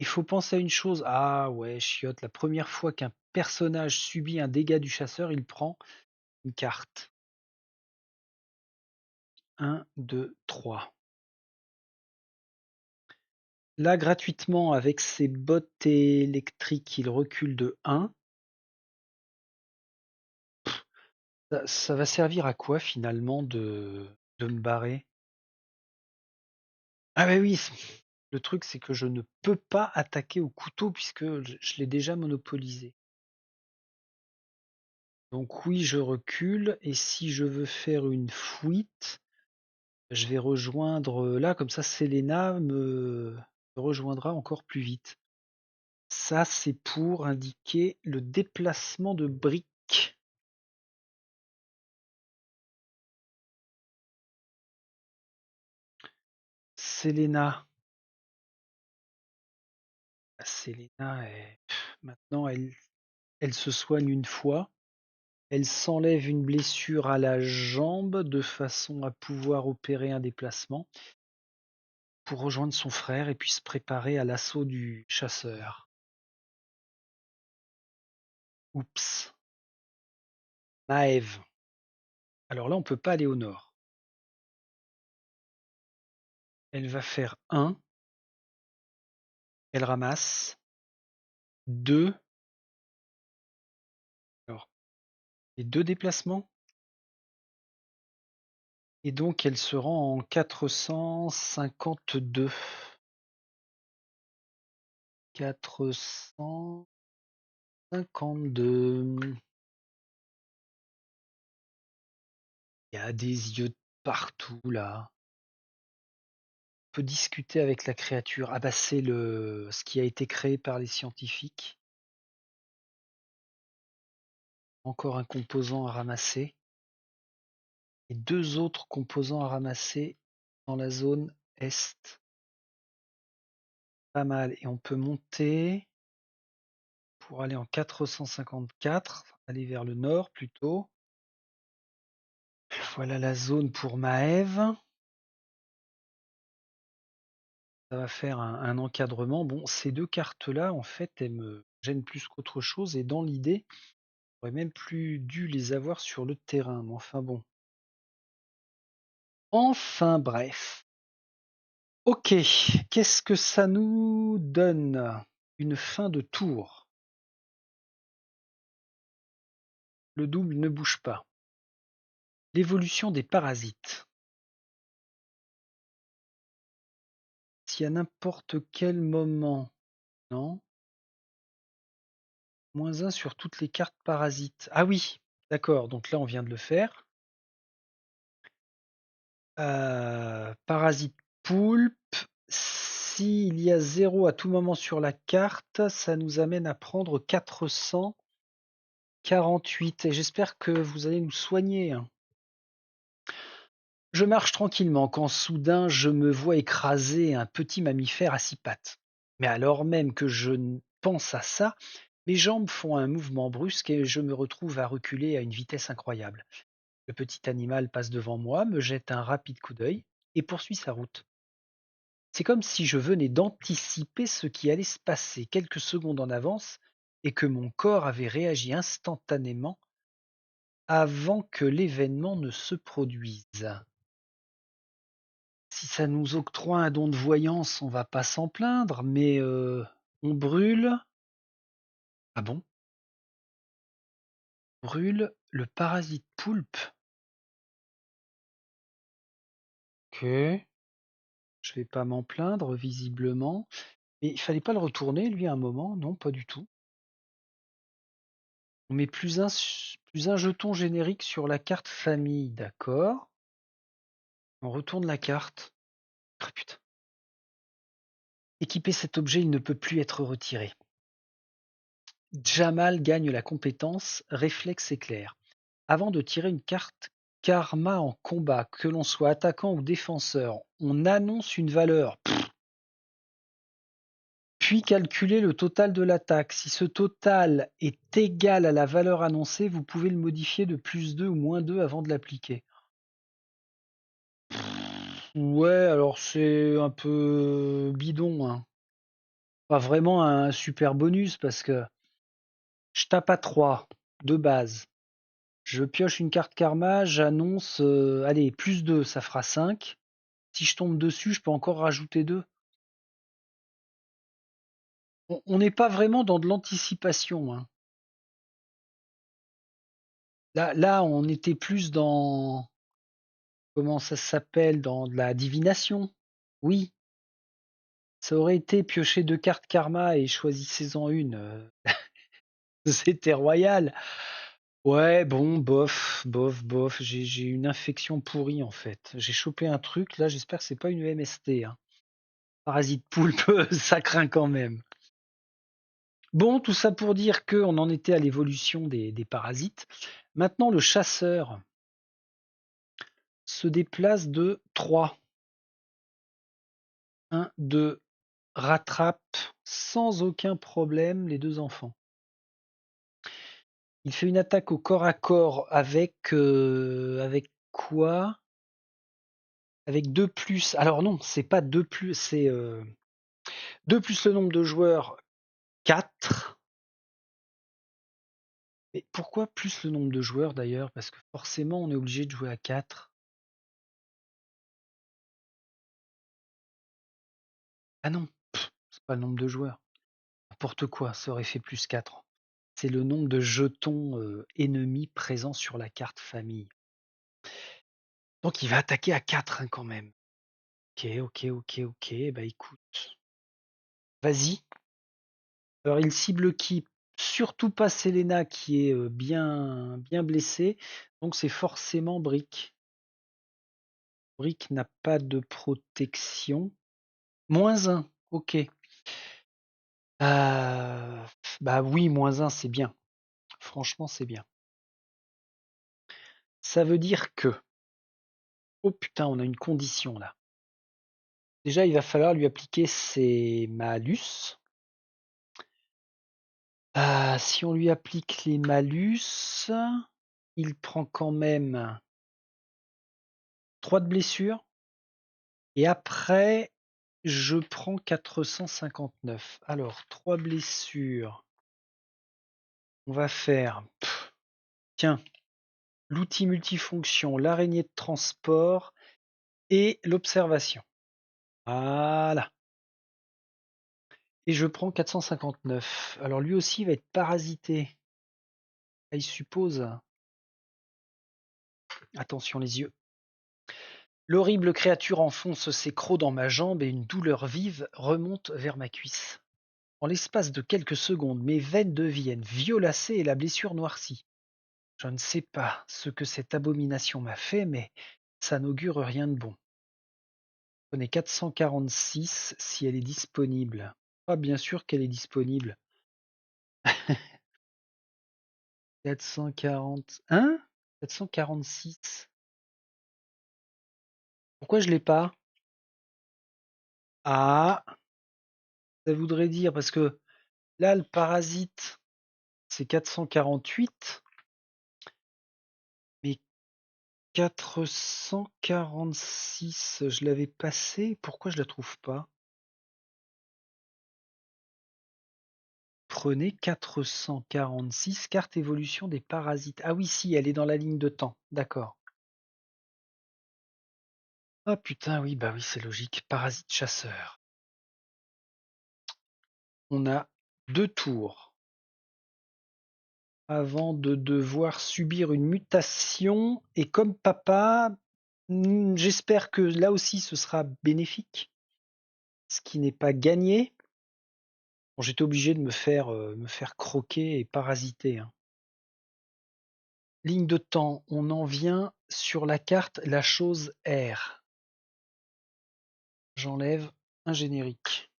Il faut penser à une chose. Ah ouais, chiotte, la première fois qu'un personnage subit un dégât du chasseur, il prend une carte. 1, 2, 3. Là, gratuitement, avec ses bottes électriques, il recule de 1. Ça va servir à quoi finalement de me barrer? Ah bah oui, le truc c'est que je ne peux pas attaquer au couteau puisque je l'ai déjà monopolisé. Donc oui, je recule, et si je veux faire une fuite, je vais rejoindre là, comme ça Selena me rejoindra encore plus vite. Ça, c'est pour indiquer le déplacement de briques. Selena. Selena, maintenant, elle se soigne une fois. Elle s'enlève une blessure à la jambe de façon à pouvoir opérer un déplacement pour rejoindre son frère et puis se préparer à l'assaut du chasseur. Oups. Maëve. Alors là, on peut pas aller au nord. Elle va faire 1. Elle ramasse 2. Alors, les 2 déplacements. Et donc, elle se rend en 452. 452. Il y a des yeux partout là. On peut discuter avec la créature. Ah bah c'est ce qui a été créé par les scientifiques. Encore un composant à ramasser. Et 2 autres composants à ramasser dans la zone est. Pas mal. Et on peut monter pour aller en 454, aller vers le nord plutôt. Voilà la zone pour Maëve. Ça va faire un encadrement. Bon, ces 2 cartes-là, en fait, elles me gênent plus qu'autre chose. Et dans l'idée, j'aurais même plus dû les avoir sur le terrain. Mais enfin bon. Enfin bref. Ok, qu'est-ce que ça nous donne? Une fin de tour. Le double ne bouge pas. L'évolution des parasites. Si à n'importe quel moment, non? -1 sur toutes les cartes parasites. Ah oui, d'accord, donc là on vient de le faire. Parasite poulpe. S'il y a 0 à tout moment sur la carte, ça nous amène à prendre 448. Et j'espère que vous allez nous soigner, hein. Je marche tranquillement quand soudain je me vois écraser un petit mammifère à 6 pattes. Mais alors même que je pense à ça, mes jambes font un mouvement brusque et je me retrouve à reculer à une vitesse incroyable. Le petit animal passe devant moi, me jette un rapide coup d'œil et poursuit sa route. C'est comme si je venais d'anticiper ce qui allait se passer quelques secondes en avance et que mon corps avait réagi instantanément avant que l'événement ne se produise. Si ça nous octroie un don de voyance, on va pas s'en plaindre, mais on brûle. Ah bon? Brûle le parasite poulpe. Ok, je vais pas m'en plaindre, visiblement. Mais il fallait pas le retourner, lui, à un moment? Non, pas du tout. On met plus un jeton générique sur la carte famille, d'accord. On retourne la carte. Ah, putain. Équiper cet objet, il ne peut plus être retiré. Jamal gagne la compétence réflexe éclair. Avant de tirer une carte karma en combat, que l'on soit attaquant ou défenseur, on annonce une valeur, puis calculer le total de l'attaque. Si ce total est égal à la valeur annoncée, vous pouvez le modifier de +2 ou -2 avant de l'appliquer. Ouais, alors c'est un peu bidon, hein. Pas vraiment un super bonus parce que je tape à 3 de base. Je pioche une carte karma, j'annonce, allez, +2, ça fera 5. Si je tombe dessus, je peux encore rajouter 2. On n'est pas vraiment dans de l'anticipation, hein. Là, on était plus dans, comment ça s'appelle, dans de la divination. Oui, ça aurait été piocher 2 cartes karma et choisissez-en une. C'était royal. Ouais, bon, bof, bof, bof. J'ai une infection pourrie en fait. J'ai chopé un truc, là, j'espère que c'est pas une EMST, hein. Parasite poulpe, ça craint quand même. Bon, tout ça pour dire qu'on en était à l'évolution des parasites. Maintenant, le chasseur se déplace de 3. 1, 2, rattrape sans aucun problème les deux enfants. Il fait une attaque au corps à corps avec quoi? Avec 2 plus. Alors non, c'est pas 2 plus, c'est 2 plus le nombre de joueurs, 4. Mais pourquoi plus le nombre de joueurs d'ailleurs? Parce que forcément on est obligé de jouer à 4. Ah non, c'est pas le nombre de joueurs. N'importe quoi, ça aurait fait plus 4. C'est le nombre de jetons ennemis présents sur la carte famille. Donc il va attaquer à 4 hein, quand même. Ok, ok, ok, ok. Bah écoute, vas-y. Alors il cible qui? Surtout pas Selena qui est bien, bien blessée. Donc c'est forcément Brick. Brick n'a pas de protection. -1, ok. Bah oui, -1, c'est bien. Franchement, c'est bien. Ça veut dire que. Oh putain, on a une condition là. Déjà, il va falloir lui appliquer ses malus. Si on lui applique les malus, il prend quand même 3 de blessures. Et après, je prends 459. Alors, 3 blessures. On va faire. Tiens, l'outil multifonction, l'araignée de transport et l'observation. Voilà. Et je prends 459. Alors lui aussi va être parasité. Il suppose. Attention les yeux. L'horrible créature enfonce ses crocs dans ma jambe et une douleur vive remonte vers ma cuisse. En l'espace de quelques secondes, mes veines deviennent violacées et la blessure noircie. Je ne sais pas ce que cette abomination m'a fait, mais ça n'augure rien de bon. Prenez 446 si elle est disponible. Ah, bien sûr qu'elle est disponible. 440. Hein? 446. Pourquoi je l'ai pas? Ah, ça voudrait dire, parce que là, le parasite, c'est 448, mais 446, je l'avais passé. Pourquoi je la trouve pas? Prenez 446, carte évolution des parasites. Ah oui, si, elle est dans la ligne de temps. D'accord. Ah putain, oui, bah oui, c'est logique. Parasite chasseur. On a 2 tours avant de devoir subir une mutation. Et comme papa, j'espère que là aussi ce sera bénéfique, ce qui n'est pas gagné. Bon, j'étais obligé de me faire croquer et parasiter, hein. Ligne de temps, on en vient sur la carte la chose R. J'enlève un générique.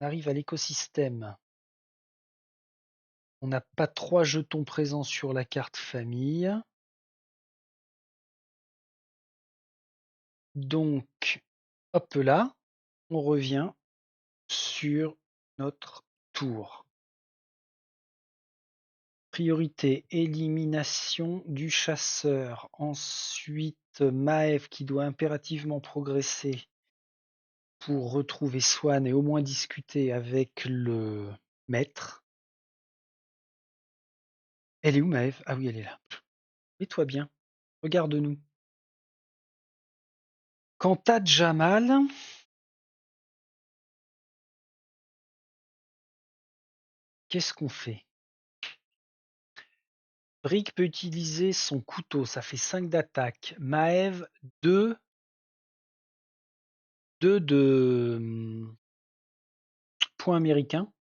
On arrive à l'écosystème. On n'a pas 3 jetons présents sur la carte famille. Donc, hop là, on revient sur notre tour. Priorité, élimination du chasseur. Ensuite, Maëv qui doit impérativement progresser pour retrouver Swan et au moins discuter avec le maître. Elle est où Maëv? Ah oui, elle est là. Mets-toi bien. Regarde-nous. Quant à Jamal, qu'est-ce qu'on fait? Brick peut utiliser son couteau, ça fait 5 d'attaque. Maëv, 2 de points américains.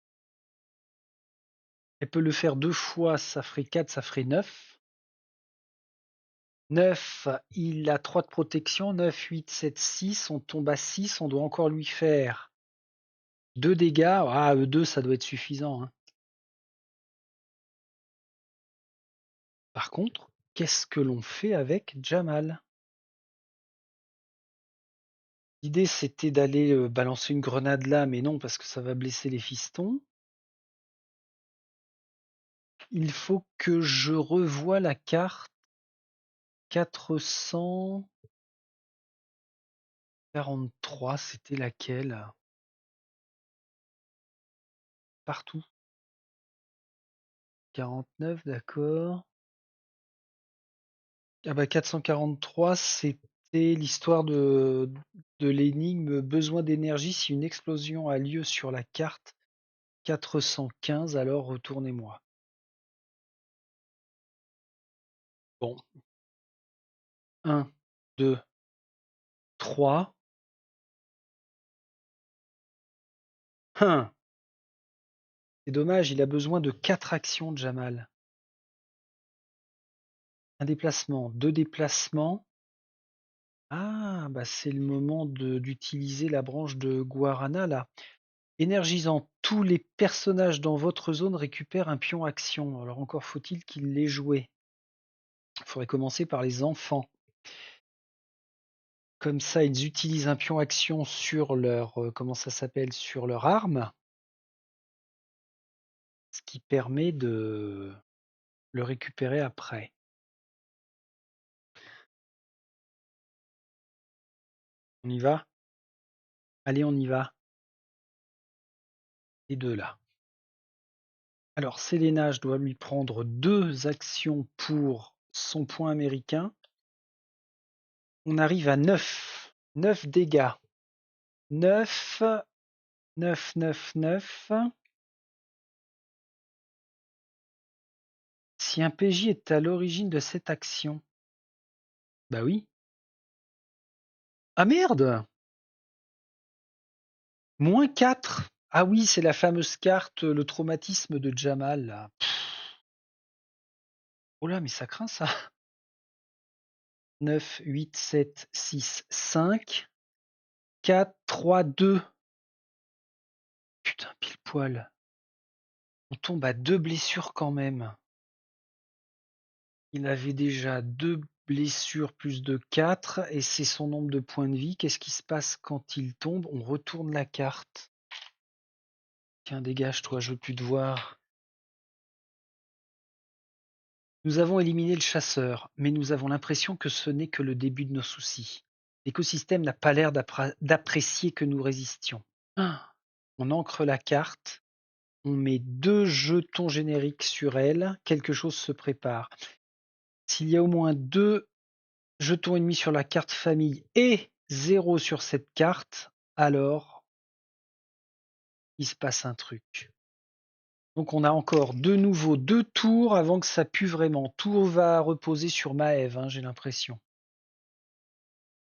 Elle peut le faire 2 fois, ça ferait 4, ça ferait 9. 9, il a 3 de protection. 9, 8, 7, 6. On tombe à 6. On doit encore lui faire 2 dégâts. Ah, 2, ça doit être suffisant, hein. Par contre, qu'est-ce que l'on fait avec Jamal? L'idée, c'était d'aller balancer une grenade là, mais non, parce que ça va blesser les fistons. Il faut que je revoie la carte. 443, c'était laquelle? Partout. 49, d'accord. Ah bah 443, c'était l'histoire de l'énigme besoin d'énergie si une explosion a lieu sur la carte 415, alors retournez-moi. Bon, 1, 2, 3. C'est dommage, il a besoin de 4 actions de Jamal. Un déplacement, 2 déplacements. Ah, bah c'est le moment d'utiliser la branche de Guarana là. Énergisant, tous les personnages dans votre zone récupèrent un pion action. Alors encore faut-il qu'ils l'aient joué. Il faudrait commencer par les enfants. Comme ça, ils utilisent un pion action sur leur comment ça s'appelle, sur leur arme, ce qui permet de le récupérer après. On y va? Allez, on y va. Les deux là. Alors, Selena, je dois lui prendre 2 actions pour son point américain. On arrive à 9. 9 dégâts. 9, 9, 9, 9. Si un PJ est à l'origine de cette action. Bah oui. Ah merde! Moins 4. Ah oui, c'est la fameuse carte, le traumatisme de Jamal, là. Oh là, mais ça craint ça. 9, 8, 7, 6, 5, 4, 3, 2. Putain, pile poil. On tombe à 2 blessures quand même. Il avait déjà 2 blessures plus de 4 et c'est son nombre de points de vie. Qu'est-ce qui se passe quand il tombe? On retourne la carte. Tiens, dégage-toi, je veux plus te voir. Nous avons éliminé le chasseur, mais nous avons l'impression que ce n'est que le début de nos soucis. L'écosystème n'a pas l'air d'apprécier que nous résistions. Ah, on ancre la carte, on met 2 jetons génériques sur elle, quelque chose se prépare. S'il y a au moins 2 jetons ennemis sur la carte famille et 0 sur cette carte, alors il se passe un truc. Donc on a encore de nouveau 2 tours avant que ça pue vraiment. Tout va reposer sur Maëv, hein, j'ai l'impression.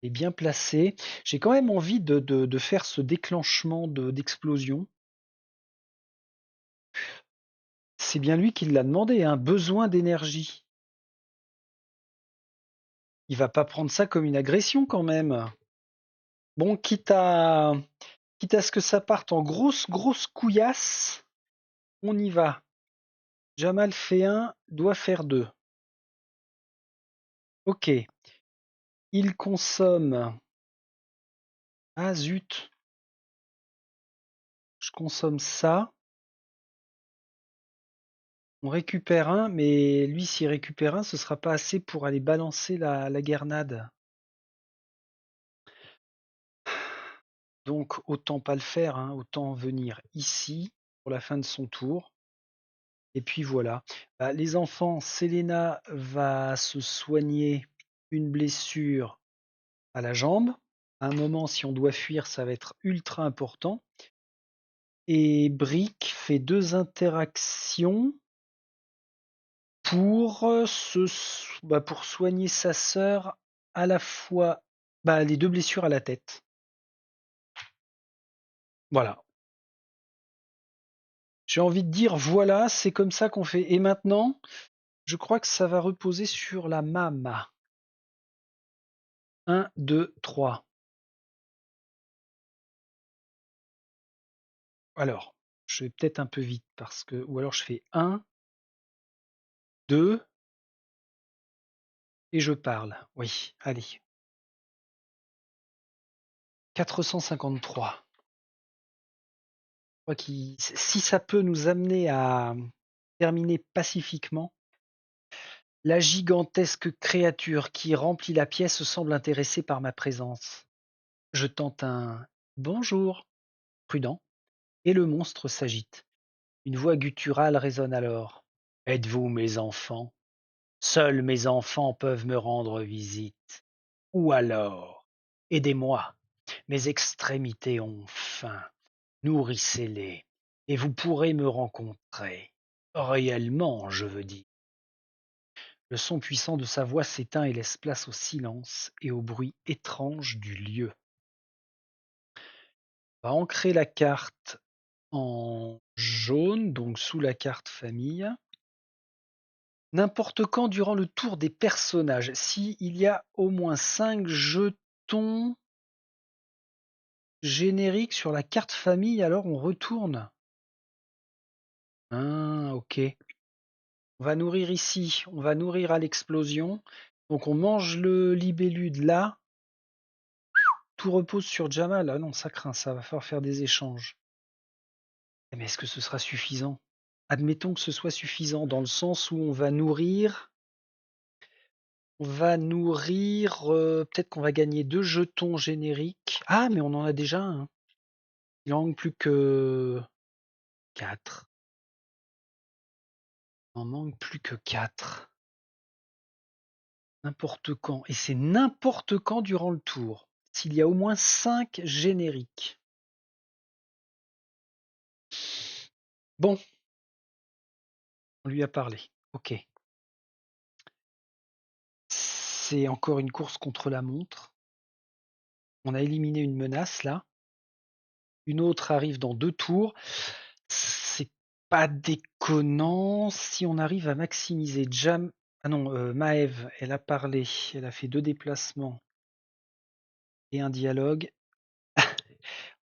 Est bien placé. J'ai quand même envie de faire ce déclenchement d'explosion. C'est bien lui qui l'a demandé, hein, besoin d'énergie. Il va pas prendre ça comme une agression quand même. Bon, quitte à ce que ça parte en grosse couillasse, on y va. Jamal fait 1, doit faire 2. Ok. Il consomme. Ah zut. Je consomme ça. On récupère un, mais lui, s'il récupère un, ce sera pas assez pour aller balancer la grenade. Donc autant pas le faire, hein, autant venir ici pour la fin de son tour. Et puis voilà. Les enfants, Selena va se soigner une blessure à la jambe. À un moment, si on doit fuir, ça va être ultra important. Et Brick fait 2 interactions pour, pour soigner sa sœur à la fois les 2 blessures à la tête. Voilà. J'ai envie de dire, voilà, c'est comme ça qu'on fait. Et maintenant, je crois que ça va reposer sur la mama. 1, 2, 3. Alors, je vais peut-être un peu vite parce que. Ou alors je fais 1, 2 et je parle. Oui, allez. 453. Je crois si ça peut nous amener à terminer pacifiquement, la gigantesque créature qui remplit la pièce semble intéressée par ma présence. Je tente un bonjour prudent et le monstre s'agite. Une voix gutturale résonne alors. Êtes-vous mes enfants? Seuls mes enfants peuvent me rendre visite. Ou alors, aidez-moi. Mes extrémités ont faim. Nourrissez-les, et vous pourrez me rencontrer. Réellement, je veux dire. Le son puissant de sa voix s'éteint et laisse place au silence et au bruit étrange du lieu. On va ancrer la carte en jaune, donc sous la carte famille. N'importe quand durant le tour des personnages, s'il y a au moins 5 jetons génériques sur la carte famille, alors on retourne. Ah, ok. On va nourrir ici, on va nourrir à l'explosion. Donc on mange le libellule là. Tout repose sur Jamal. Ah non, ça craint, ça va falloir faire des échanges. Mais est-ce que ce sera suffisant? Admettons que ce soit suffisant dans le sens où peut-être qu'on va gagner 2 jetons génériques. Ah, mais on en a déjà un. Il en manque plus que 4. Il en manque plus que 4. N'importe quand. Et c'est n'importe quand durant le tour. S'il y a au moins 5 génériques. Bon, on lui a parlé. Ok. C'est encore une course contre la montre. On a éliminé une menace là. Une autre arrive dans 2 tours. C'est pas déconnant si on arrive à maximiser Jam. Ah non, Maëv, elle a parlé. Elle a fait 2 déplacements et un dialogue.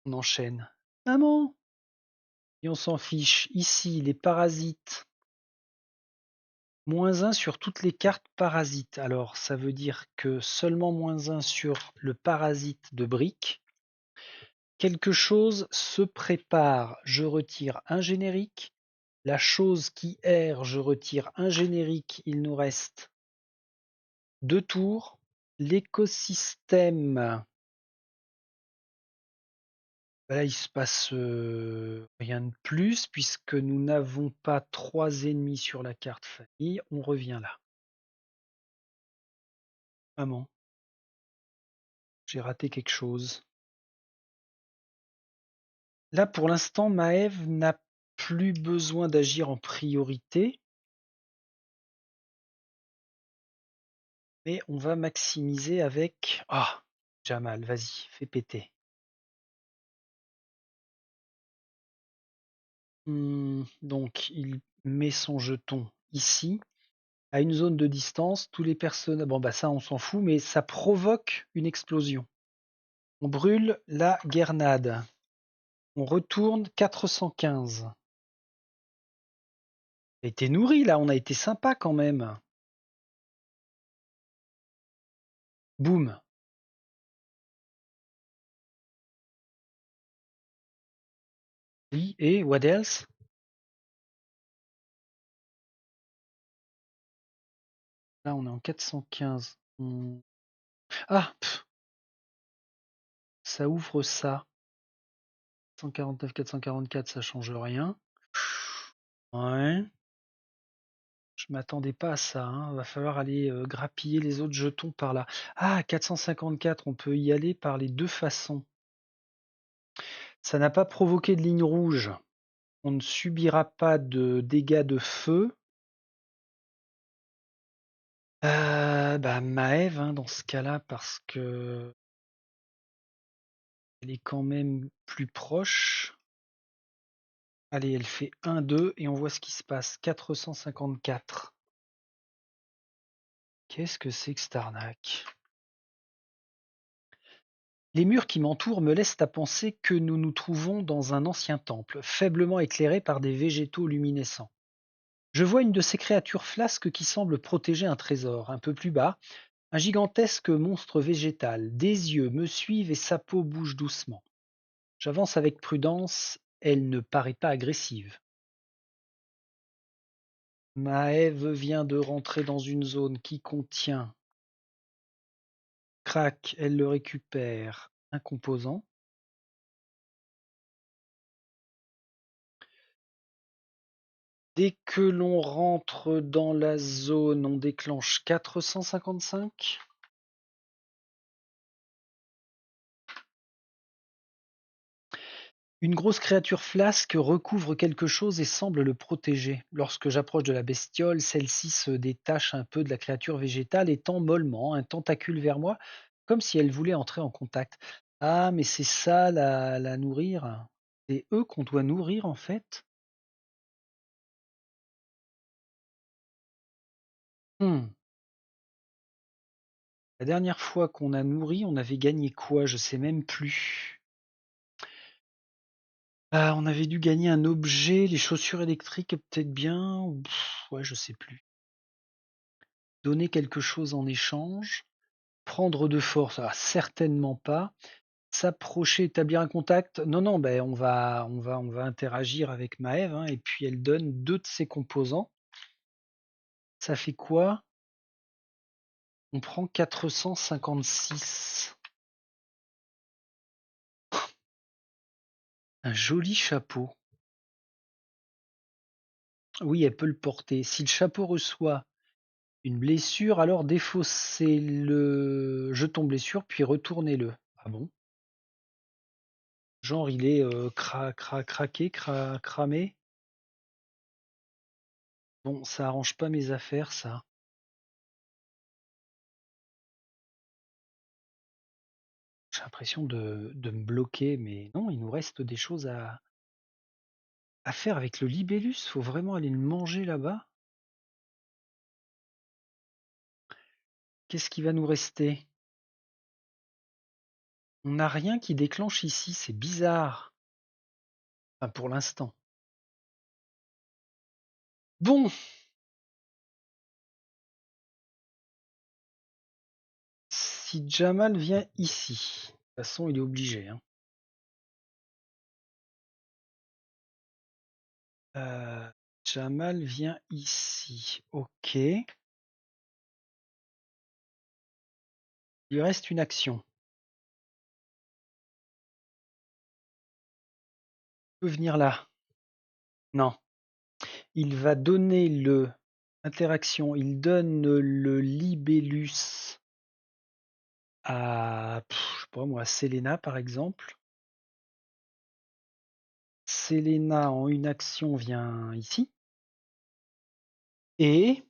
On enchaîne. Maman! Et on s'en fiche. Ici, les parasites. -1 sur toutes les cartes parasites. Alors, ça veut dire que seulement -1 sur le parasite de briques. Quelque chose se prépare. Je retire un générique. La chose qui erre, je retire un générique. Il nous reste 2 tours. L'écosystème. Là, il se passe rien de plus puisque nous n'avons pas 3 ennemis sur la carte famille. On revient là. Maman, j'ai raté quelque chose. Là, pour l'instant, Maëv n'a plus besoin d'agir en priorité, mais on va maximiser avec... Ah, Jamal, vas-y, fais péter. Donc, il met son jeton ici, à une zone de distance. Tous les personnages... Bon, bah ça, on s'en fout, mais ça provoque une explosion. On brûle la grenade. On retourne 415. On a été nourri, là, on a été sympa quand même. Boum. Et what else? Là, on est en 415. Ah, ça ouvre ça. 149, 444, ça change rien. Ouais. Je m'attendais pas à ça. Hein. Va falloir aller grappiller les autres jetons par là. Ah, 454, on peut y aller par les 2 façons. Ça n'a pas provoqué de ligne rouge. On ne subira pas de dégâts de feu. Bah Maëv, hein, dans ce cas-là, parce que elle est quand même plus proche. Allez, elle fait 1, 2 et on voit ce qui se passe. 454. Qu'est-ce que c'est que cette arnaque? Les murs qui m'entourent me laissent à penser que nous nous trouvons dans un ancien temple, faiblement éclairé par des végétaux luminescents. Je vois une de ces créatures flasques qui semble protéger un trésor. Un peu plus bas, un gigantesque monstre végétal. Des yeux me suivent et sa peau bouge doucement. J'avance avec prudence, elle ne paraît pas agressive. Maëve vient de rentrer dans une zone qui contient. Crac, elle le récupère. Un composant. Dès que l'on rentre dans la zone, on déclenche 455. Une grosse créature flasque recouvre quelque chose et semble le protéger. Lorsque j'approche de la bestiole, celle-ci se détache un peu de la créature végétale et tend mollement un tentacule vers moi, comme si elle voulait entrer en contact. Ah, mais c'est ça la nourrir. C'est eux qu'on doit nourrir en fait. Hmm. La dernière fois qu'on a nourri, on avait gagné quoi? Je sais même plus. Ah, on avait dû gagner un objet, les chaussures électriques peut-être bien, ou ouais, je sais plus. Donner quelque chose en échange, prendre de force, ah, certainement pas. S'approcher, établir un contact, non, non, ben on va interagir avec Maëve, hein, et puis elle donne 2 de ses composants. Ça fait quoi? On prend 456. Un joli chapeau. Oui, elle peut le porter. Si le chapeau reçoit une blessure, alors défaussez le jeton blessure, puis retournez-le. Ah bon? Genre il est craqué, cramé? Bon, ça arrange pas mes affaires, ça. J'ai l'impression de me bloquer, mais non, il nous reste des choses à faire avec le libellus. Faut vraiment aller le manger là-bas. Qu'est-ce qui va nous rester? On n'a rien qui déclenche ici, c'est bizarre. Enfin, pour l'instant. Bon, si Jamal vient ici, de toute façon, il est obligé, hein. Euh, Jamal vient ici. Ok. Il lui reste une action. Il peut venir là. Non. Il va donner le interaction. Il donne le libellus à, je sais pas moi, Selena par exemple. Selena en une action vient ici. Et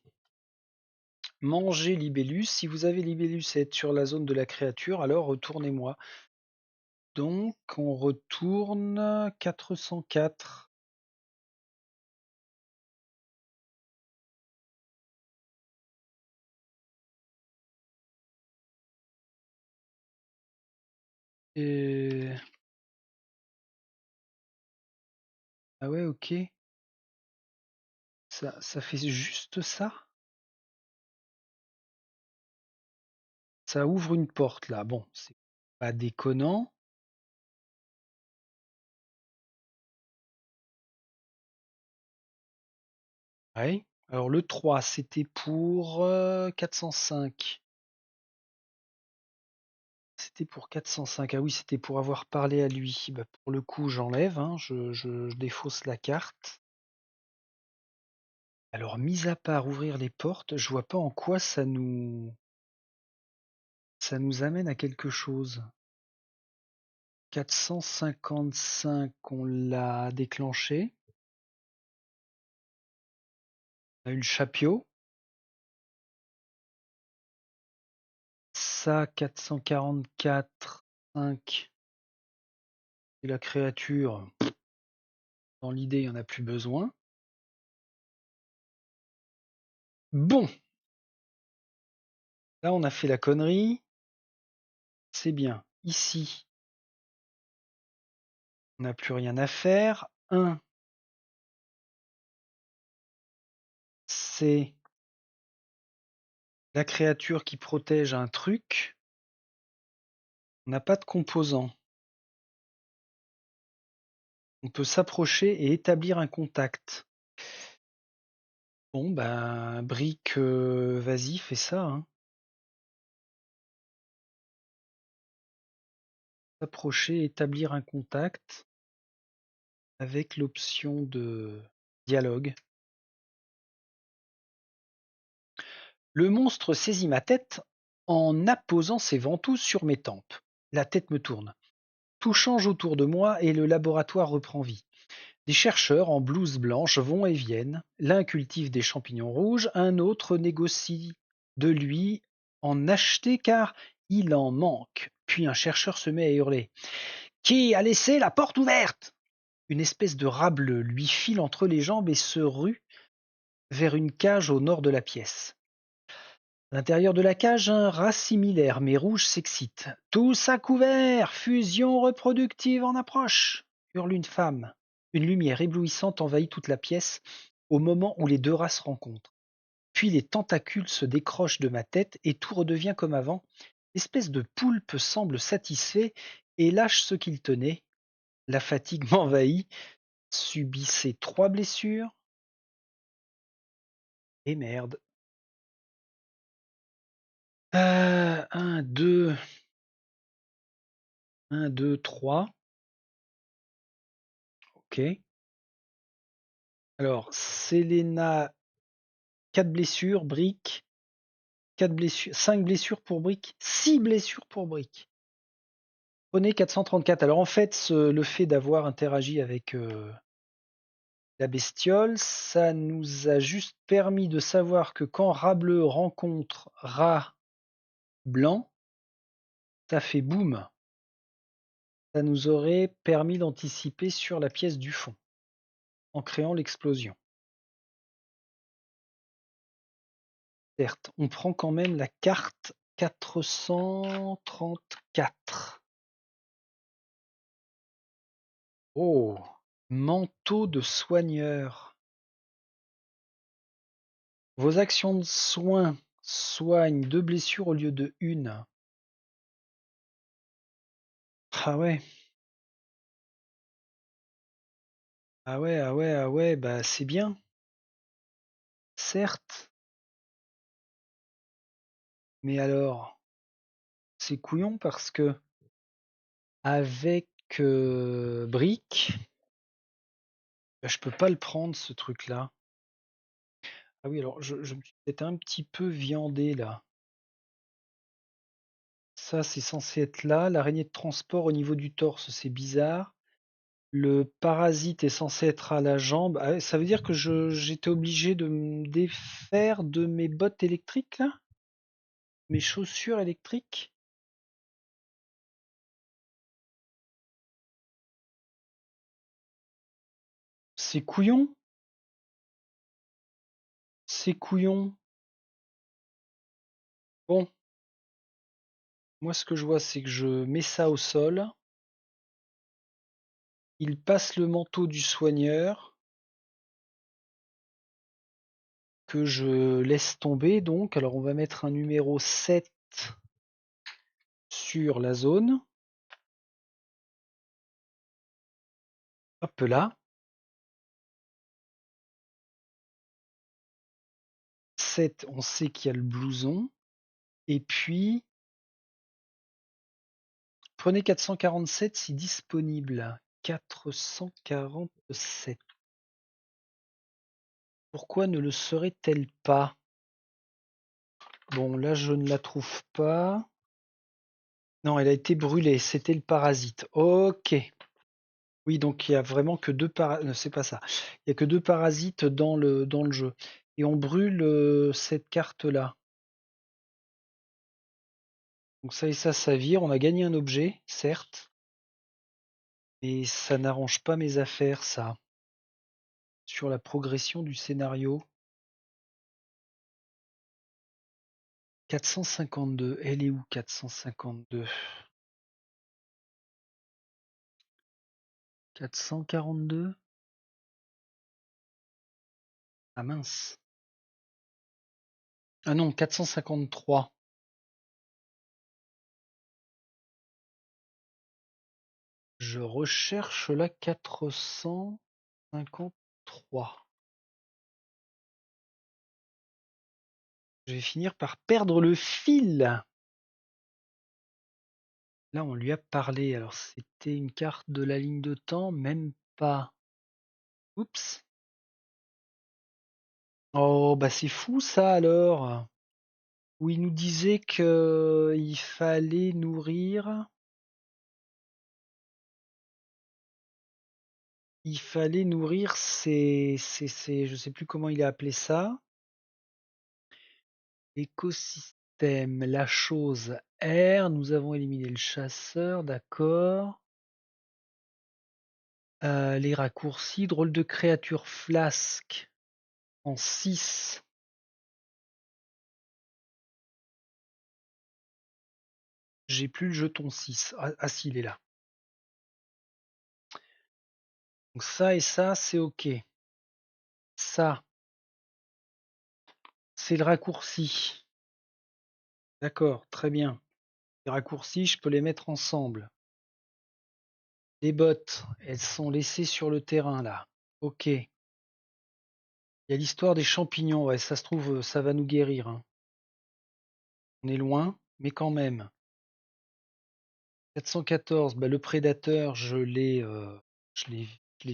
manger libellus. Si vous avez libellus et être sur la zone de la créature, alors retournez-moi. Donc on retourne 404. Et... Ah ouais, ok. Ça fait juste ça? Ça ouvre une porte là. Bon, c'est pas déconnant. Ouais. Alors le 3, c'était pour 405. C'était pour 405. Ah oui, c'était pour avoir parlé à lui. Bah, pour le coup, j'enlève, hein, je défausse la carte. Alors, mis à part ouvrir les portes, je vois pas en quoi ça nous amène à quelque chose. 455, on l'a déclenché. On a eu le chapio. Ça, 444, 5. Et la créature. Dans l'idée, il n'y en a plus besoin. Bon, là on a fait la connerie. C'est bien. Ici, on n'a plus rien à faire. 1, c'est la créature qui protège un truc. On n'a pas de composant. On peut s'approcher et établir un contact. Bon, ben, brique, vas-y, fais ça. Hein. S'approcher, établir un contact avec l'option de dialogue. Le monstre saisit ma tête en apposant ses ventouses sur mes tempes. La tête me tourne. Tout change autour de moi et le laboratoire reprend vie. Des chercheurs en blouse blanche vont et viennent. L'un cultive des champignons rouges, un autre négocie de lui en acheter car il en manque. Puis un chercheur se met à hurler. Qui a laissé la porte ouverte? Une espèce de rat bleu lui file entre les jambes et se rue vers une cage au nord de la pièce. À l'intérieur de la cage, un rat similaire mais rouge s'excite. Tous à couvert! Fusion reproductive en approche! Hurle une femme. Une lumière éblouissante envahit toute la pièce au moment où les deux rats se rencontrent. Puis les tentacules se décrochent de ma tête et tout redevient comme avant. L'espèce de poulpe semble satisfait et lâche ce qu'il tenait. La fatigue m'envahit. Subissez 3 blessures. Et merde. 1, 2, 1, 2, 3. Ok. Alors, Selena, 4 blessures, Brick, 4 blessures, 5 blessures pour Brick, 6 blessures pour Brick. Prenez 434. Alors en fait, le fait d'avoir interagi avec la bestiole, ça nous a juste permis de savoir que quand rat bleu rencontre rat blanc, ça fait boum. Ça nous aurait permis d'anticiper sur la pièce du fond, en créant l'explosion. Certes, on prend quand même la carte 434. Oh, manteau de soigneur. Vos actions de soins soignent 2 blessures au lieu de 1. Ah ouais, ah ouais, ah ouais, ah ouais, bah c'est bien, certes, mais alors, c'est couillon parce que avec Brick, bah, je peux pas le prendre ce truc-là. Ah oui, alors je me suis peut-être un petit peu viandé là. Ça, c'est censé être là. L'araignée de transport au niveau du torse, c'est bizarre. Le parasite est censé être à la jambe. Ah ouais, ça veut dire que j'étais obligé de me défaire de mes bottes électriques là? Mes chaussures électriques? C'est couillon? C'est couillon. Bon, moi ce que je vois, c'est que je mets ça au sol. Il passe le manteau du soigneur que je laisse tomber donc. Alors on va mettre un numéro 7 sur la zone. Hop là. 7, on sait qu'il y a le blouson. Et puis, prenez 447 si disponible. 447. Pourquoi ne le serait-elle pas? Bon, là, je ne la trouve pas. Non, elle a été brûlée. C'était le parasite. Ok. Oui, donc il y a vraiment que deux parasites. C'est pas ça. Il y a que deux parasites dans le jeu. Et on brûle cette carte-là. Donc ça et ça vire. On a gagné un objet, certes. Mais ça n'arrange pas mes affaires, ça. sur la progression du scénario. 452, elle est où 452? 442? Ah mince. Ah non, 453. Je recherche la 453. Je vais finir par perdre le fil. Là, on lui a parlé. Alors, c'était une carte de la ligne de temps, même pas. Oups. Oh, bah c'est fou ça alors. Où il nous disait que il fallait nourrir. Il fallait nourrir je sais plus comment il a appelé ça. Écosystème, la chose R. Nous avons éliminé le chasseur, d'accord. Les raccourcis, drôle de créature flasque en 6. J'ai plus le jeton 6. Ah si, il est là. Donc ça et ça, c'est OK. Ça, c'est le raccourci. D'accord, très bien. Les raccourcis, je peux les mettre ensemble. Les bottes, elles sont laissées sur le terrain là. OK. Il y a l'histoire des champignons. Ouais, ça se trouve, ça va nous guérir, hein. On est loin, mais quand même. 414, bah, le prédateur, je l'ai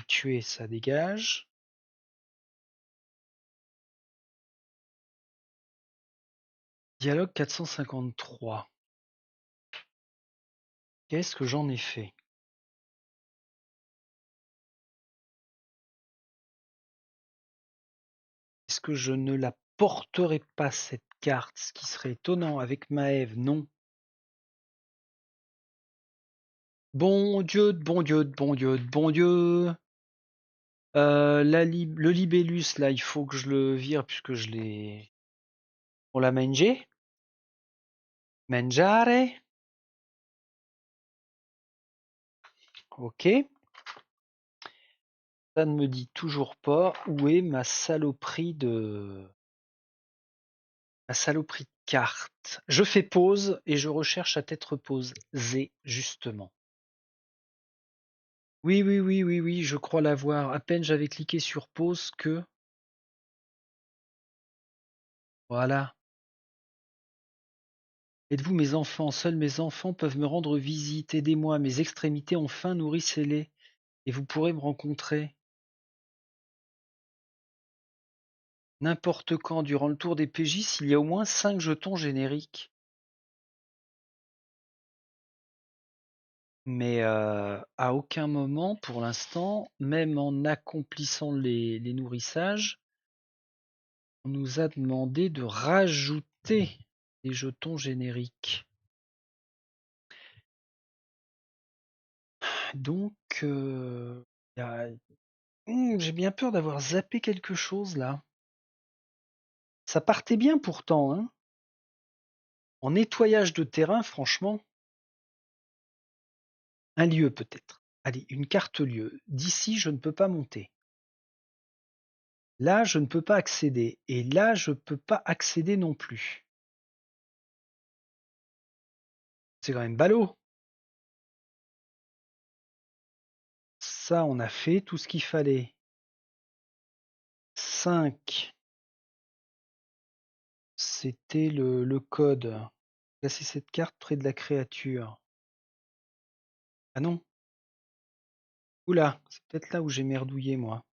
tué, ça dégage. Dialogue 453. Qu'est-ce que j'en ai fait? Est-ce que je ne la porterai pas cette carte? Ce qui serait étonnant avec Maëv, non. Bon Dieu, de bon Dieu, de bon Dieu, de bon Dieu. Le libellus, là, il faut que je le vire puisque je l'ai. On l'a mangé. Mangiare. Ok. Ça ne me dit toujours pas où est ma saloperie de carte. Je fais pause et je recherche à tête repose. Z, justement. Oui, oui, oui, oui, oui, je crois l'avoir. À peine j'avais cliqué sur pause que. Voilà. Êtes-vous mes enfants? Seuls mes enfants peuvent me rendre visite. Aidez-moi, mes extrémités ont faim, nourrissez-les. Et vous pourrez me rencontrer. N'importe quand, durant le tour des PJ, s'il y a au moins 5 jetons génériques. Mais à aucun moment, pour l'instant, même en accomplissant les nourrissages, on nous a demandé de rajouter des jetons génériques. Donc, j'ai bien peur d'avoir zappé quelque chose là. Ça partait bien pourtant, hein. En nettoyage de terrain, franchement, un lieu peut-être. Allez, une carte lieu. D'ici, je ne peux pas monter. Là, je ne peux pas accéder. Et là, je ne peux pas accéder non plus. C'est quand même ballot. Ça, on a fait tout ce qu'il fallait. 5. C'était le code. Placer cette carte près de la créature. Ah non. Oula, c'est peut-être là où j'ai merdouillé, moi.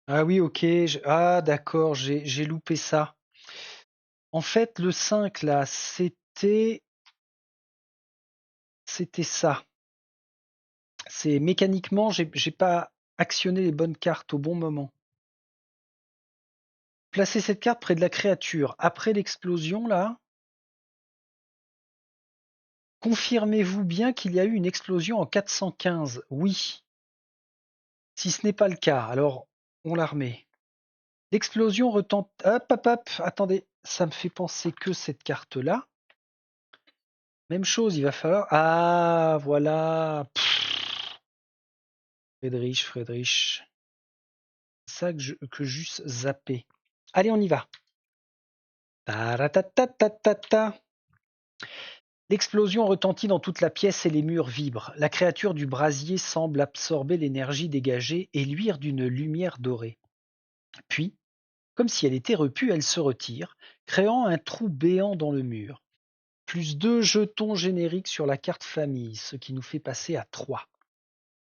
Ah oui, ok. Ah d'accord, j'ai loupé ça. En fait, le 5, là, c'était ça. C'est mécaniquement, j'ai pas actionné les bonnes cartes au bon moment. Placer cette carte près de la créature. Après l'explosion, là, Confirmez-vous bien qu'il y a eu une explosion en 415? Oui. Si ce n'est pas le cas, alors on la remet. L'explosion retentit. Hop, attendez, ça me fait penser que cette carte-là. Même chose, il va falloir. Ah, voilà. Friedrich. C'est ça que juste zappé. Allez, on y va. Taratatata. L'explosion retentit dans toute la pièce et les murs vibrent. La créature du brasier semble absorber l'énergie dégagée et luire d'une lumière dorée. Puis, comme si elle était repue, elle se retire, créant un trou béant dans le mur. Plus 2 jetons génériques sur la carte famille, ce qui nous fait passer à 3.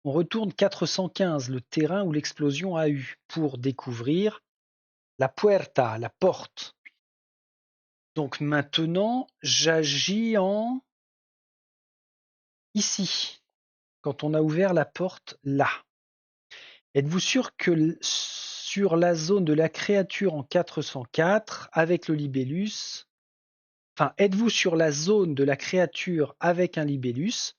On retourne 415, le terrain où l'explosion a eu, pour découvrir la puerta, la porte. Donc maintenant, j'agis en ici, quand on a ouvert la porte là. Êtes-vous sûr que sur la zone de la créature en 404, avec le libellus, enfin, êtes-vous sur la zone de la créature avec un libellus?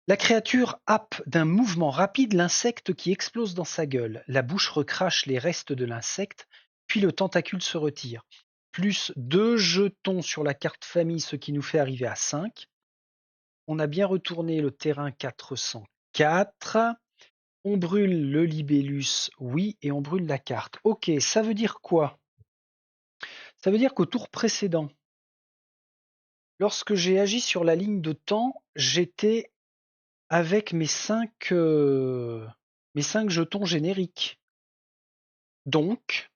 La créature happe d'un mouvement rapide l'insecte qui explose dans sa gueule. La bouche recrache les restes de l'insecte, puis le tentacule se retire. Plus 2 jetons sur la carte famille, ce qui nous fait arriver à 5. On a bien retourné le terrain 404. On brûle le libellus, oui, et on brûle la carte. Ok, ça veut dire quoi? Ça veut dire qu'au tour précédent, lorsque j'ai agi sur la ligne de temps, j'étais avec mes 5 jetons génériques. Donc,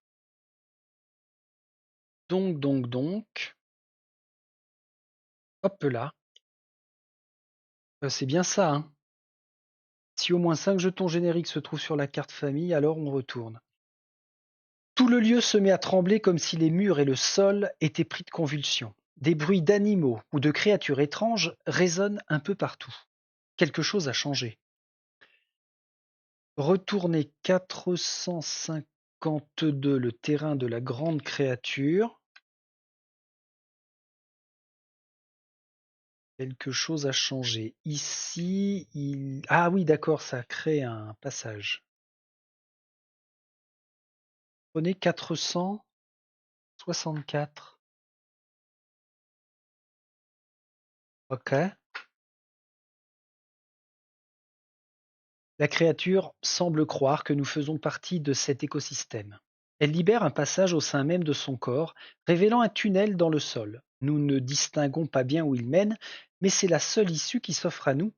hop là, c'est bien ça, hein. Si au moins 5 jetons génériques se trouvent sur la carte famille, alors on retourne. Tout le lieu se met à trembler comme si les murs et le sol étaient pris de convulsions. Des bruits d'animaux ou de créatures étranges résonnent un peu partout. Quelque chose a changé. Retournez 452 le terrain de la grande créature. Quelque chose a changé. Ici, ah oui, d'accord, ça crée un passage. Prenez 464. Ok. La créature semble croire que nous faisons partie de cet écosystème. Elle libère un passage au sein même de son corps, révélant un tunnel dans le sol. Nous ne distinguons pas bien où il mène, mais c'est la seule issue qui s'offre à nous,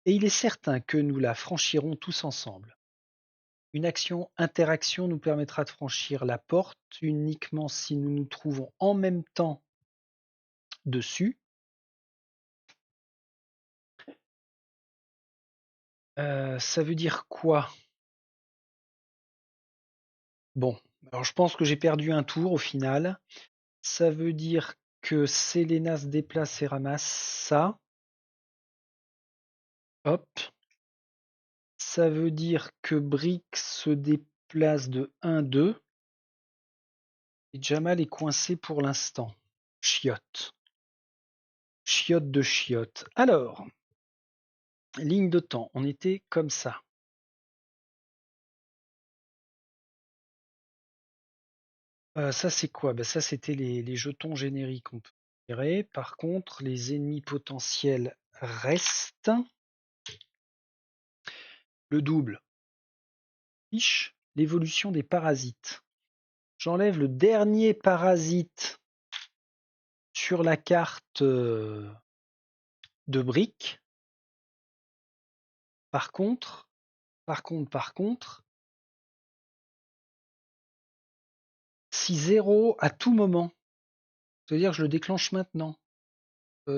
et il est certain que nous la franchirons tous ensemble. Une action interaction nous permettra de franchir la porte uniquement si nous nous trouvons en même temps dessus. Ça veut dire quoi? Bon, alors je pense que j'ai perdu un tour au final. Ça veut dire que Selena se déplace et ramasse ça. Hop. Ça veut dire que Brick se déplace de 1-2. Et Jamal est coincé pour l'instant. Chiotte. Chiotte de chiotte. Alors, ligne de temps, on était comme ça. Ça c'est quoi? Ça c'était les jetons génériques, on peut tirer. Par contre, les ennemis potentiels restent. Le double. Fiche l'évolution des parasites. J'enlève le dernier parasite sur la carte de briques. Par contre, si 0 à tout moment, ça veut dire que je le déclenche maintenant.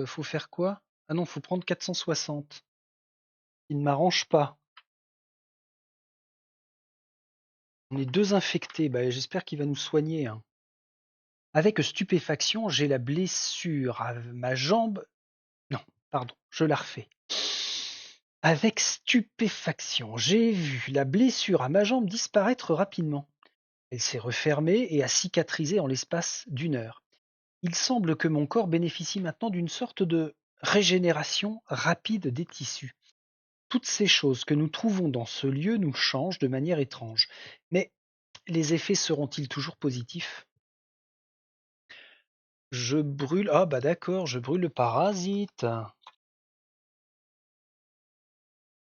Faut faire quoi? Ah non, faut prendre 460. Il ne m'arrange pas. On est 2 infectés. J'espère qu'il va nous soigner, hein. Avec stupéfaction, j'ai la blessure à ma jambe. Non, pardon, je la refais. Avec stupéfaction, j'ai vu la blessure à ma jambe disparaître rapidement. Elle s'est refermée et a cicatrisé en l'espace d'1 heure. Il semble que mon corps bénéficie maintenant d'une sorte de régénération rapide des tissus. Toutes ces choses que nous trouvons dans ce lieu nous changent de manière étrange. Mais les effets seront-ils toujours positifs? Je brûle. Ah bah d'accord, je brûle le parasite.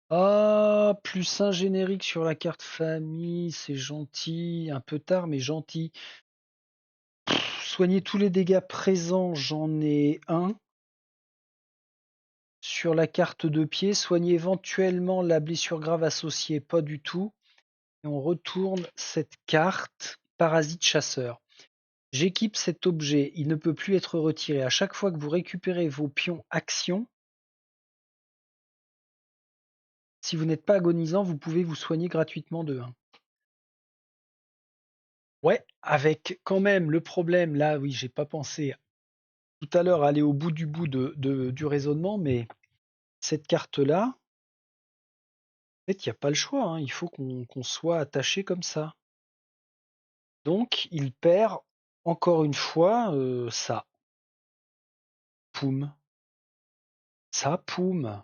Ah, plus un générique sur la carte famille, c'est gentil. Un peu tard, mais gentil. Soigner tous les dégâts présents, j'en ai un. Sur la carte de pied, soigner éventuellement la blessure grave associée, pas du tout. Et on retourne cette carte, parasite chasseur. J'équipe cet objet, il ne peut plus être retiré. À chaque fois que vous récupérez vos pions action, si vous n'êtes pas agonisant, vous pouvez vous soigner gratuitement de 1. Ouais, avec quand même le problème, là, oui, j'ai pas pensé tout à l'heure à aller au bout du raisonnement, mais cette carte-là, en fait, il n'y a pas le choix, hein, il faut qu'on soit attaché comme ça. Donc, il perd encore une fois ça. Poum. Ça, poum.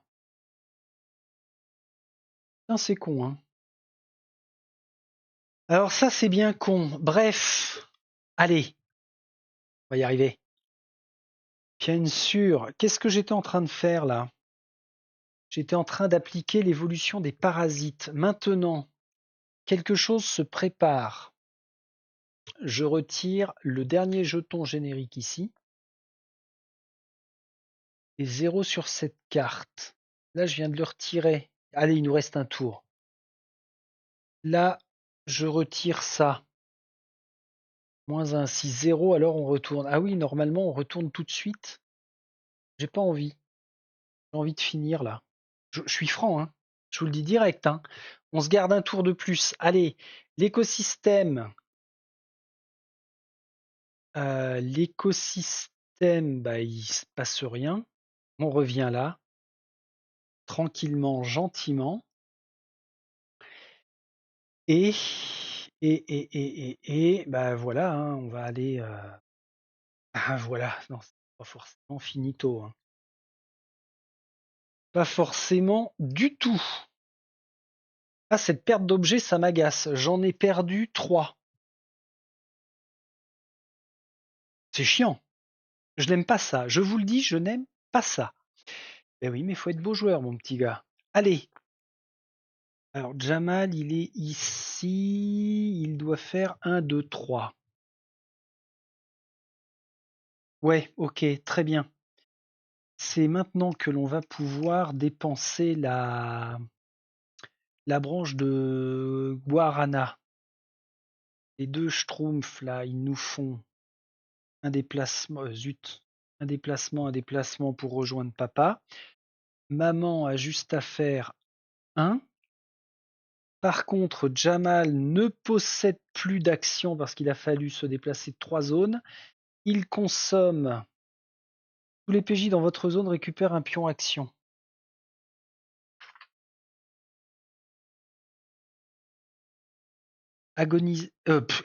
Putain, c'est con, hein. Alors ça, c'est bien con. Bref. Allez, on va y arriver. Bien sûr. Qu'est-ce que j'étais en train de faire là? J'étais en train d'appliquer l'évolution des parasites. Maintenant, quelque chose se prépare. Je retire le dernier jeton générique ici. Et 0 sur cette carte. Là, je viens de le retirer. Allez, il nous reste un tour. Là, je retire ça. Moins 1, si 0, alors on retourne. Ah oui, normalement, on retourne tout de suite. J'ai pas envie. J'ai envie de finir là. Je suis franc, hein. Je vous le dis direct, hein. On se garde un tour de plus. Allez, l'écosystème. L'écosystème, bah, il se passe rien. On revient là, tranquillement, gentiment. Et, bah voilà, hein, on va aller. Ah voilà, non, c'est pas forcément finito, hein. Pas forcément du tout. Ah, cette perte d'objet, ça m'agace. J'en ai perdu 3. C'est chiant. Je n'aime pas ça. Je vous le dis, je n'aime pas ça. Ben oui, mais faut être beau joueur, mon petit gars. Allez. Alors, Jamal, il est ici. Il doit faire 1, 2, 3. Ouais, ok, très bien. C'est maintenant que l'on va pouvoir dépenser la branche de Guarana. Les deux schtroumpfs, là, ils nous font un déplacement. Zut. Un déplacement pour rejoindre papa. Maman a juste à faire 1. Par contre, Jamal ne possède plus d'action parce qu'il a fallu se déplacer de 3 zones. Il consomme. Tous les PJ dans votre zone récupèrent un pion action.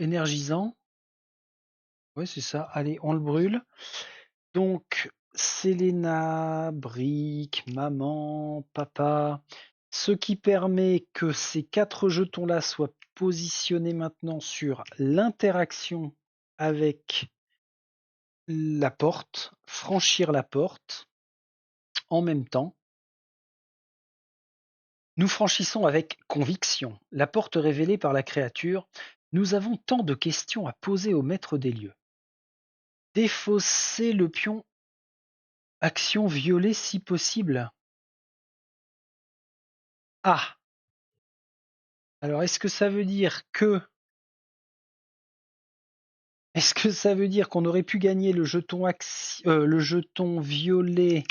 Énergisant. Ouais, c'est ça. Allez, on le brûle. Donc, Selena, Brick, maman, papa. Ce qui permet que ces 4 jetons-là soient positionnés maintenant sur l'interaction avec la porte, franchir la porte en même temps. Nous franchissons avec conviction la porte révélée par la créature. Nous avons tant de questions à poser au maître des lieux. Défausser le pion action violée si possible. Ah. Alors est-ce que ça veut dire qu'on aurait pu gagner le jeton violet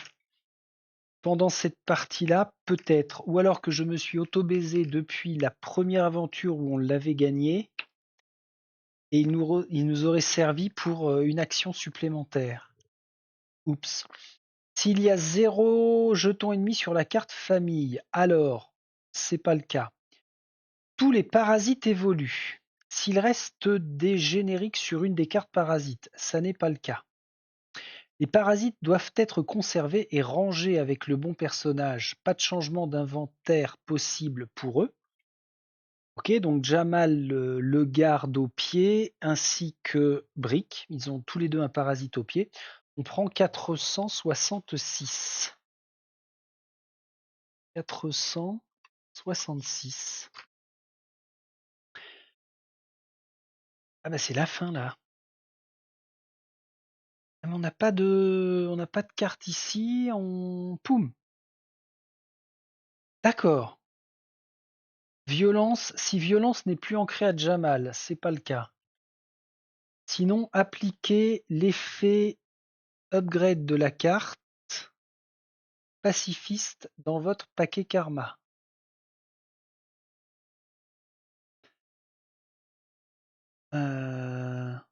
pendant cette partie-là? Peut-être. Ou alors que je me suis auto-baisé depuis la première aventure où on l'avait gagné et il nous aurait servi pour une action supplémentaire. Oups. S'il y a 0 jeton ennemi sur la carte famille, alors c'est pas le cas. Tous les parasites évoluent. S'il reste des génériques sur une des cartes parasites, ça n'est pas le cas. Les parasites doivent être conservés et rangés avec le bon personnage. Pas de changement d'inventaire possible pour eux. Ok, donc Jamal le garde au pied, ainsi que Brick. Ils ont tous les deux un parasite au pied. On prend 466. 466. Ah bah c'est la fin là. Ah, mais on n'a pas de carte ici. Poum. D'accord. Violence. Si violence n'est plus ancrée à Jamal, c'est pas le cas. Sinon, appliquez l'effet upgrade de la carte pacifiste dans votre paquet karma. Ah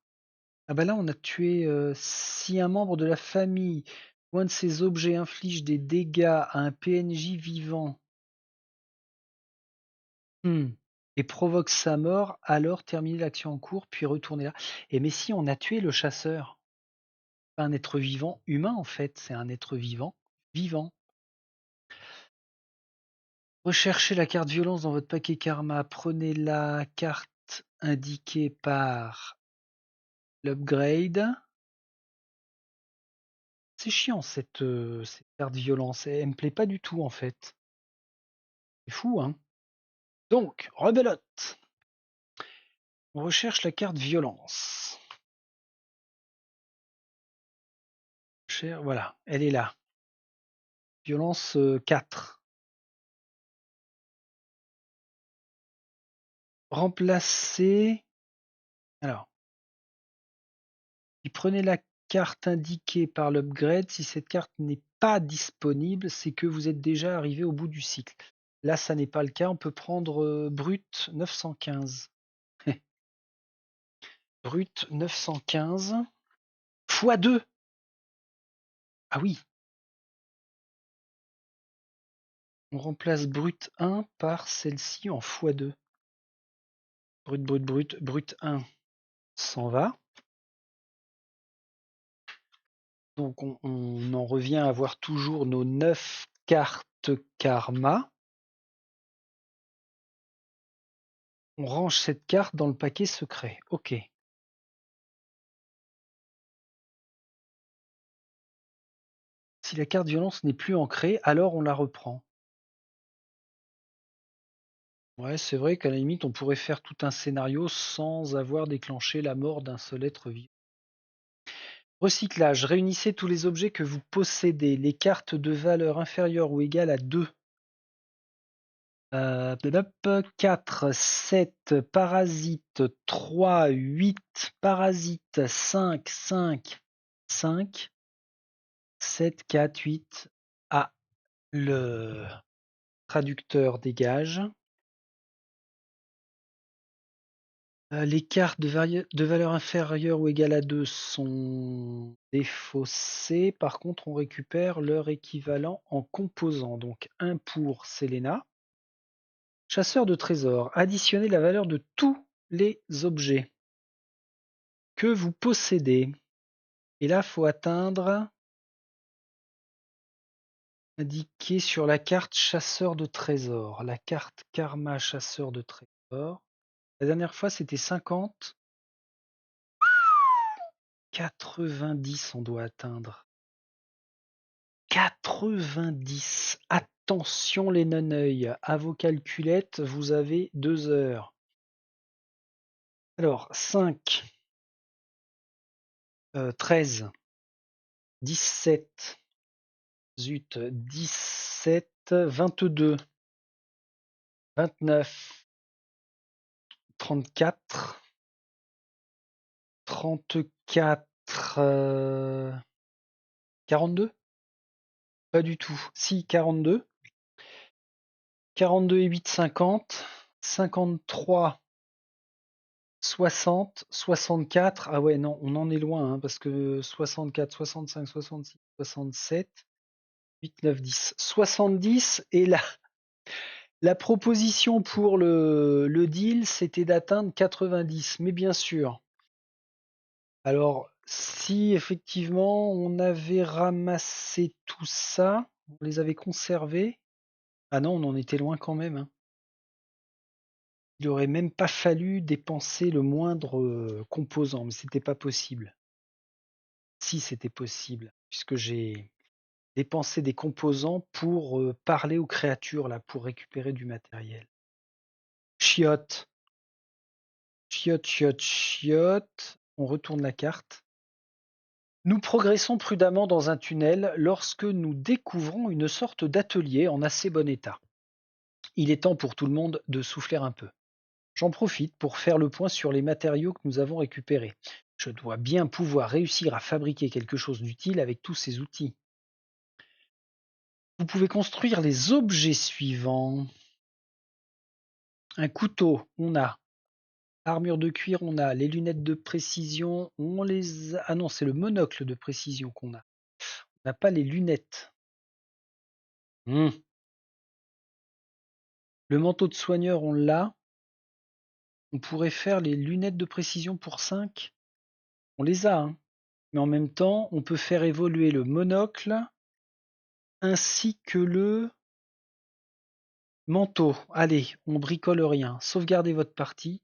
bah là, on a tué. Si un membre de la famille ou un de ses objets inflige des dégâts à un PNJ vivant et provoque sa mort, alors terminez l'action en cours, puis retournez là. Et mais si on a tué le chasseur, pas un être vivant humain en fait, c'est un être vivant vivant. Recherchez la carte violence dans votre paquet karma. Prenez la carte indiquée par l'upgrade. C'est chiant cette carte violence. Elle me plaît pas du tout en fait. C'est fou, hein. Donc, rebelote. On recherche la carte violence. Voilà, elle est là. Violence 4. Remplacer. Alors, prenez la carte indiquée par l'upgrade. Si cette carte n'est pas disponible, c'est que vous êtes déjà arrivé au bout du cycle. Là, ça n'est pas le cas. On peut prendre brut 915. Brut 915 x 2. Ah oui. On remplace brut 1 par celle-ci en x2. Brut 1 s'en va. Donc on en revient à avoir toujours nos 9 cartes karma. On range cette carte dans le paquet secret. Ok. Si la carte violence n'est plus ancrée, alors on la reprend. Ouais, c'est vrai qu'à la limite, on pourrait faire tout un scénario sans avoir déclenché la mort d'un seul être vivant. Recyclage. Réunissez tous les objets que vous possédez. Les cartes de valeur inférieure ou égale à 2. 4, 7, parasite, 3, 8, parasite, 5, 5, 5, 7, 4, 8. Ah, le traducteur dégage. Les cartes de valeur inférieure ou égale à 2 sont défaussées. Par contre, on récupère leur équivalent en composants. Donc 1 pour Selena. Chasseur de trésors. Additionnez la valeur de tous les objets que vous possédez. Et là, il faut atteindre indiqué sur la carte chasseur de trésors. La carte karma chasseur de trésors. La dernière fois, c'était 50. 90, on doit atteindre. 90. Attention les non-œils. À vos calculettes, vous avez 2 heures. Alors, 5, 13, 17, zut, 17, 22, 29, 34, 34, 42? Pas du tout. Si, 42. 42 et 8, 50. 53, 60, 64. Ah ouais, non, on en est loin, hein, parce que 64, 65, 66, 67, 8, 9, 10. 70, et la proposition pour le deal, c'était d'atteindre 90. Mais bien sûr, alors si effectivement on avait ramassé tout ça, on les avait conservés. Ah non, on en était loin quand même, hein. Il aurait même pas fallu dépenser le moindre composant, mais c'était pas possible. Si c'était possible, puisque j'ai dépensé des composants pour parler aux créatures là, pour récupérer du matériel. Chiotte, chiotte, chiotte, chiotte. On retourne la carte. Nous progressons prudemment dans un tunnel lorsque nous découvrons une sorte d'atelier en assez bon état. Il est temps pour tout le monde de souffler un peu. J'en profite pour faire le point sur les matériaux que nous avons récupérés. Je dois bien pouvoir réussir à fabriquer quelque chose d'utile avec tous ces outils. Vous pouvez construire les objets suivants. Un couteau, on a. Armure de cuir, on a. Les lunettes de précision, on les a. Ah non, c'est le monocle de précision qu'on a. On n'a pas les lunettes. Le manteau de soigneur, on l'a. On pourrait faire les lunettes de précision pour 5. On les a, hein. Mais en même temps, on peut faire évoluer le monocle ainsi que le manteau. Allez, on bricole rien. Sauvegardez votre partie.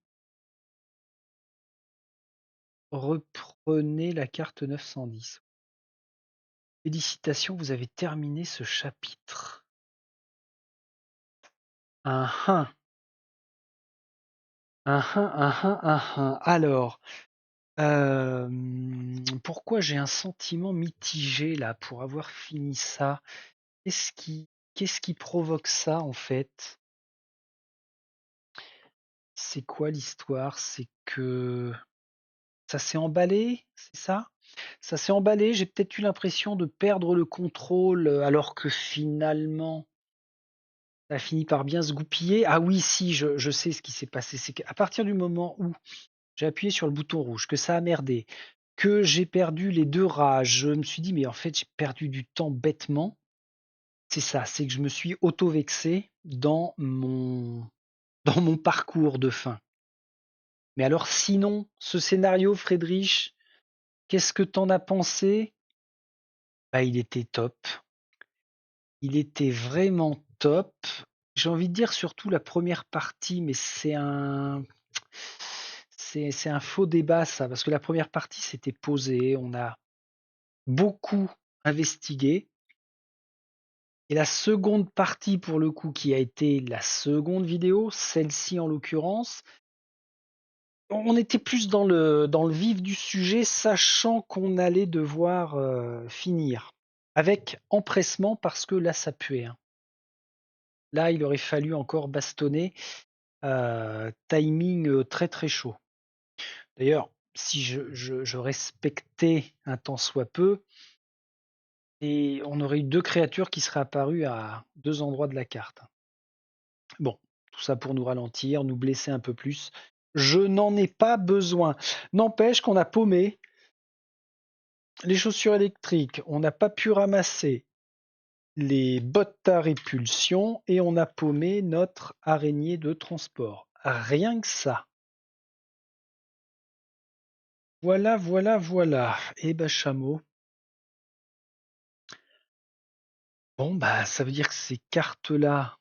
Reprenez la carte 910. Félicitations, vous avez terminé ce chapitre. Un. Alors, pourquoi j'ai un sentiment mitigé là pour avoir fini ça? Qu'est-ce qui provoque ça en fait? C'est quoi l'histoire? C'est que ça s'est emballé, c'est ça? Ça s'est emballé, j'ai peut-être eu l'impression de perdre le contrôle alors que finalement ça a fini par bien se goupiller. Ah oui, si, je sais ce qui s'est passé. C'est qu'à partir du moment où j'ai appuyé sur le bouton rouge, que ça a merdé, que j'ai perdu les 2 rats, je me suis dit: «Mais en fait, j'ai perdu du temps bêtement». C'est ça, c'est que je me suis auto-vexé dans mon parcours de fin. Mais alors sinon, ce scénario, Friedrich, qu'est-ce que t'en as pensé? Bah, il était top. Il était vraiment top. J'ai envie de dire surtout la première partie, mais c'est un faux débat ça, parce que la première partie c'était posé, on a beaucoup investigué. Et la seconde partie, pour le coup, qui a été la seconde vidéo, celle-ci en l'occurrence, on était plus dans le vif du sujet, sachant qu'on allait devoir finir. Avec empressement, parce que là, ça puait, hein. Là, il aurait fallu encore bastonner. Timing très très chaud. D'ailleurs, si je respectais un tant soit peu, et on aurait eu 2 créatures qui seraient apparues à 2 endroits de la carte. Bon, tout ça pour nous ralentir, nous blesser un peu plus. Je n'en ai pas besoin. N'empêche qu'on a paumé les chaussures électriques, on n'a pas pu ramasser les bottes à répulsion et on a paumé notre araignée de transport. Rien que ça. Voilà, voilà, voilà. Eh ben, chameau. Bon, bah, ça veut dire que ces cartes-là,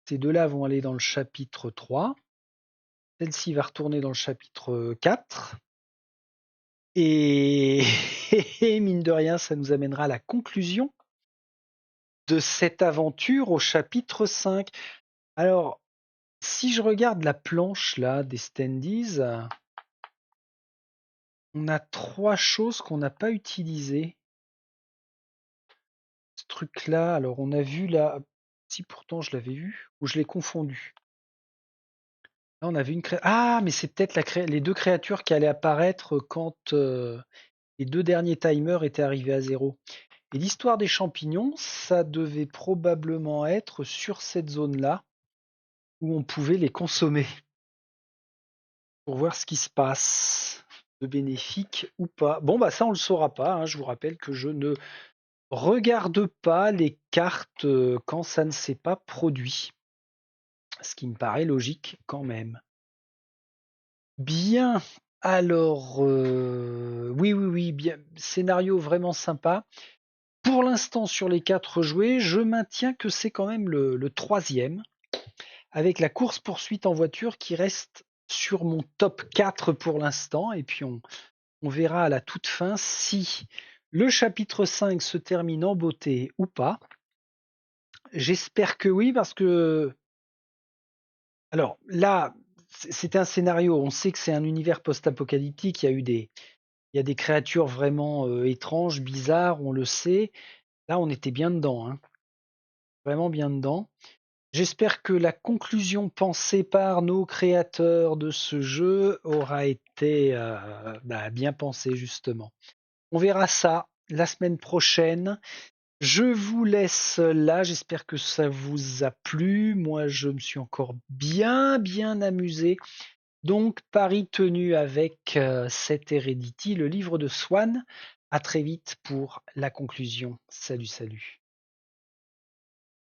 ces deux-là vont aller dans le chapitre 3. Celle-ci va retourner dans le chapitre 4. Et mine de rien, ça nous amènera à la conclusion de cette aventure au chapitre 5. Alors, si je regarde la planche là des standees, on a 3 choses qu'on n'a pas utilisées. Ce truc-là, alors on a vu là, si pourtant je l'avais vu, ou je l'ai confondu. Là, on avait une Ah, mais c'est peut-être les 2 créatures qui allaient apparaître quand les 2 derniers timers étaient arrivés à 0. Et l'histoire des champignons, ça devait probablement être sur cette zone-là où on pouvait les consommer pour voir ce qui se passe, de bénéfique ou pas. Bon, bah ça, on le saura pas, hein. Je vous rappelle que je ne regarde pas les cartes quand ça ne s'est pas produit, ce qui me paraît logique quand même. Bien, Alors, oui, oui, oui, bien, scénario vraiment sympa. Pour l'instant, sur les 4 joués, je maintiens que c'est quand même le troisième, avec la course-poursuite en voiture qui reste sur mon top 4 pour l'instant. Et puis on verra à la toute fin si le chapitre 5 se termine en beauté ou pas. J'espère que oui, parce que alors là, c'est un scénario. On sait que c'est un univers post-apocalyptique. Il y a des créatures vraiment étranges, bizarres, on le sait. Là, on était bien dedans, hein, vraiment bien dedans. J'espère que la conclusion pensée par nos créateurs de ce jeu aura été bien pensée, justement. On verra ça la semaine prochaine. Je vous laisse là, j'espère que ça vous a plu. Moi, je me suis encore bien, bien amusé. Donc, pari tenu avec cet Heredity, le livre de Swan. À très vite pour la conclusion. Salut, salut.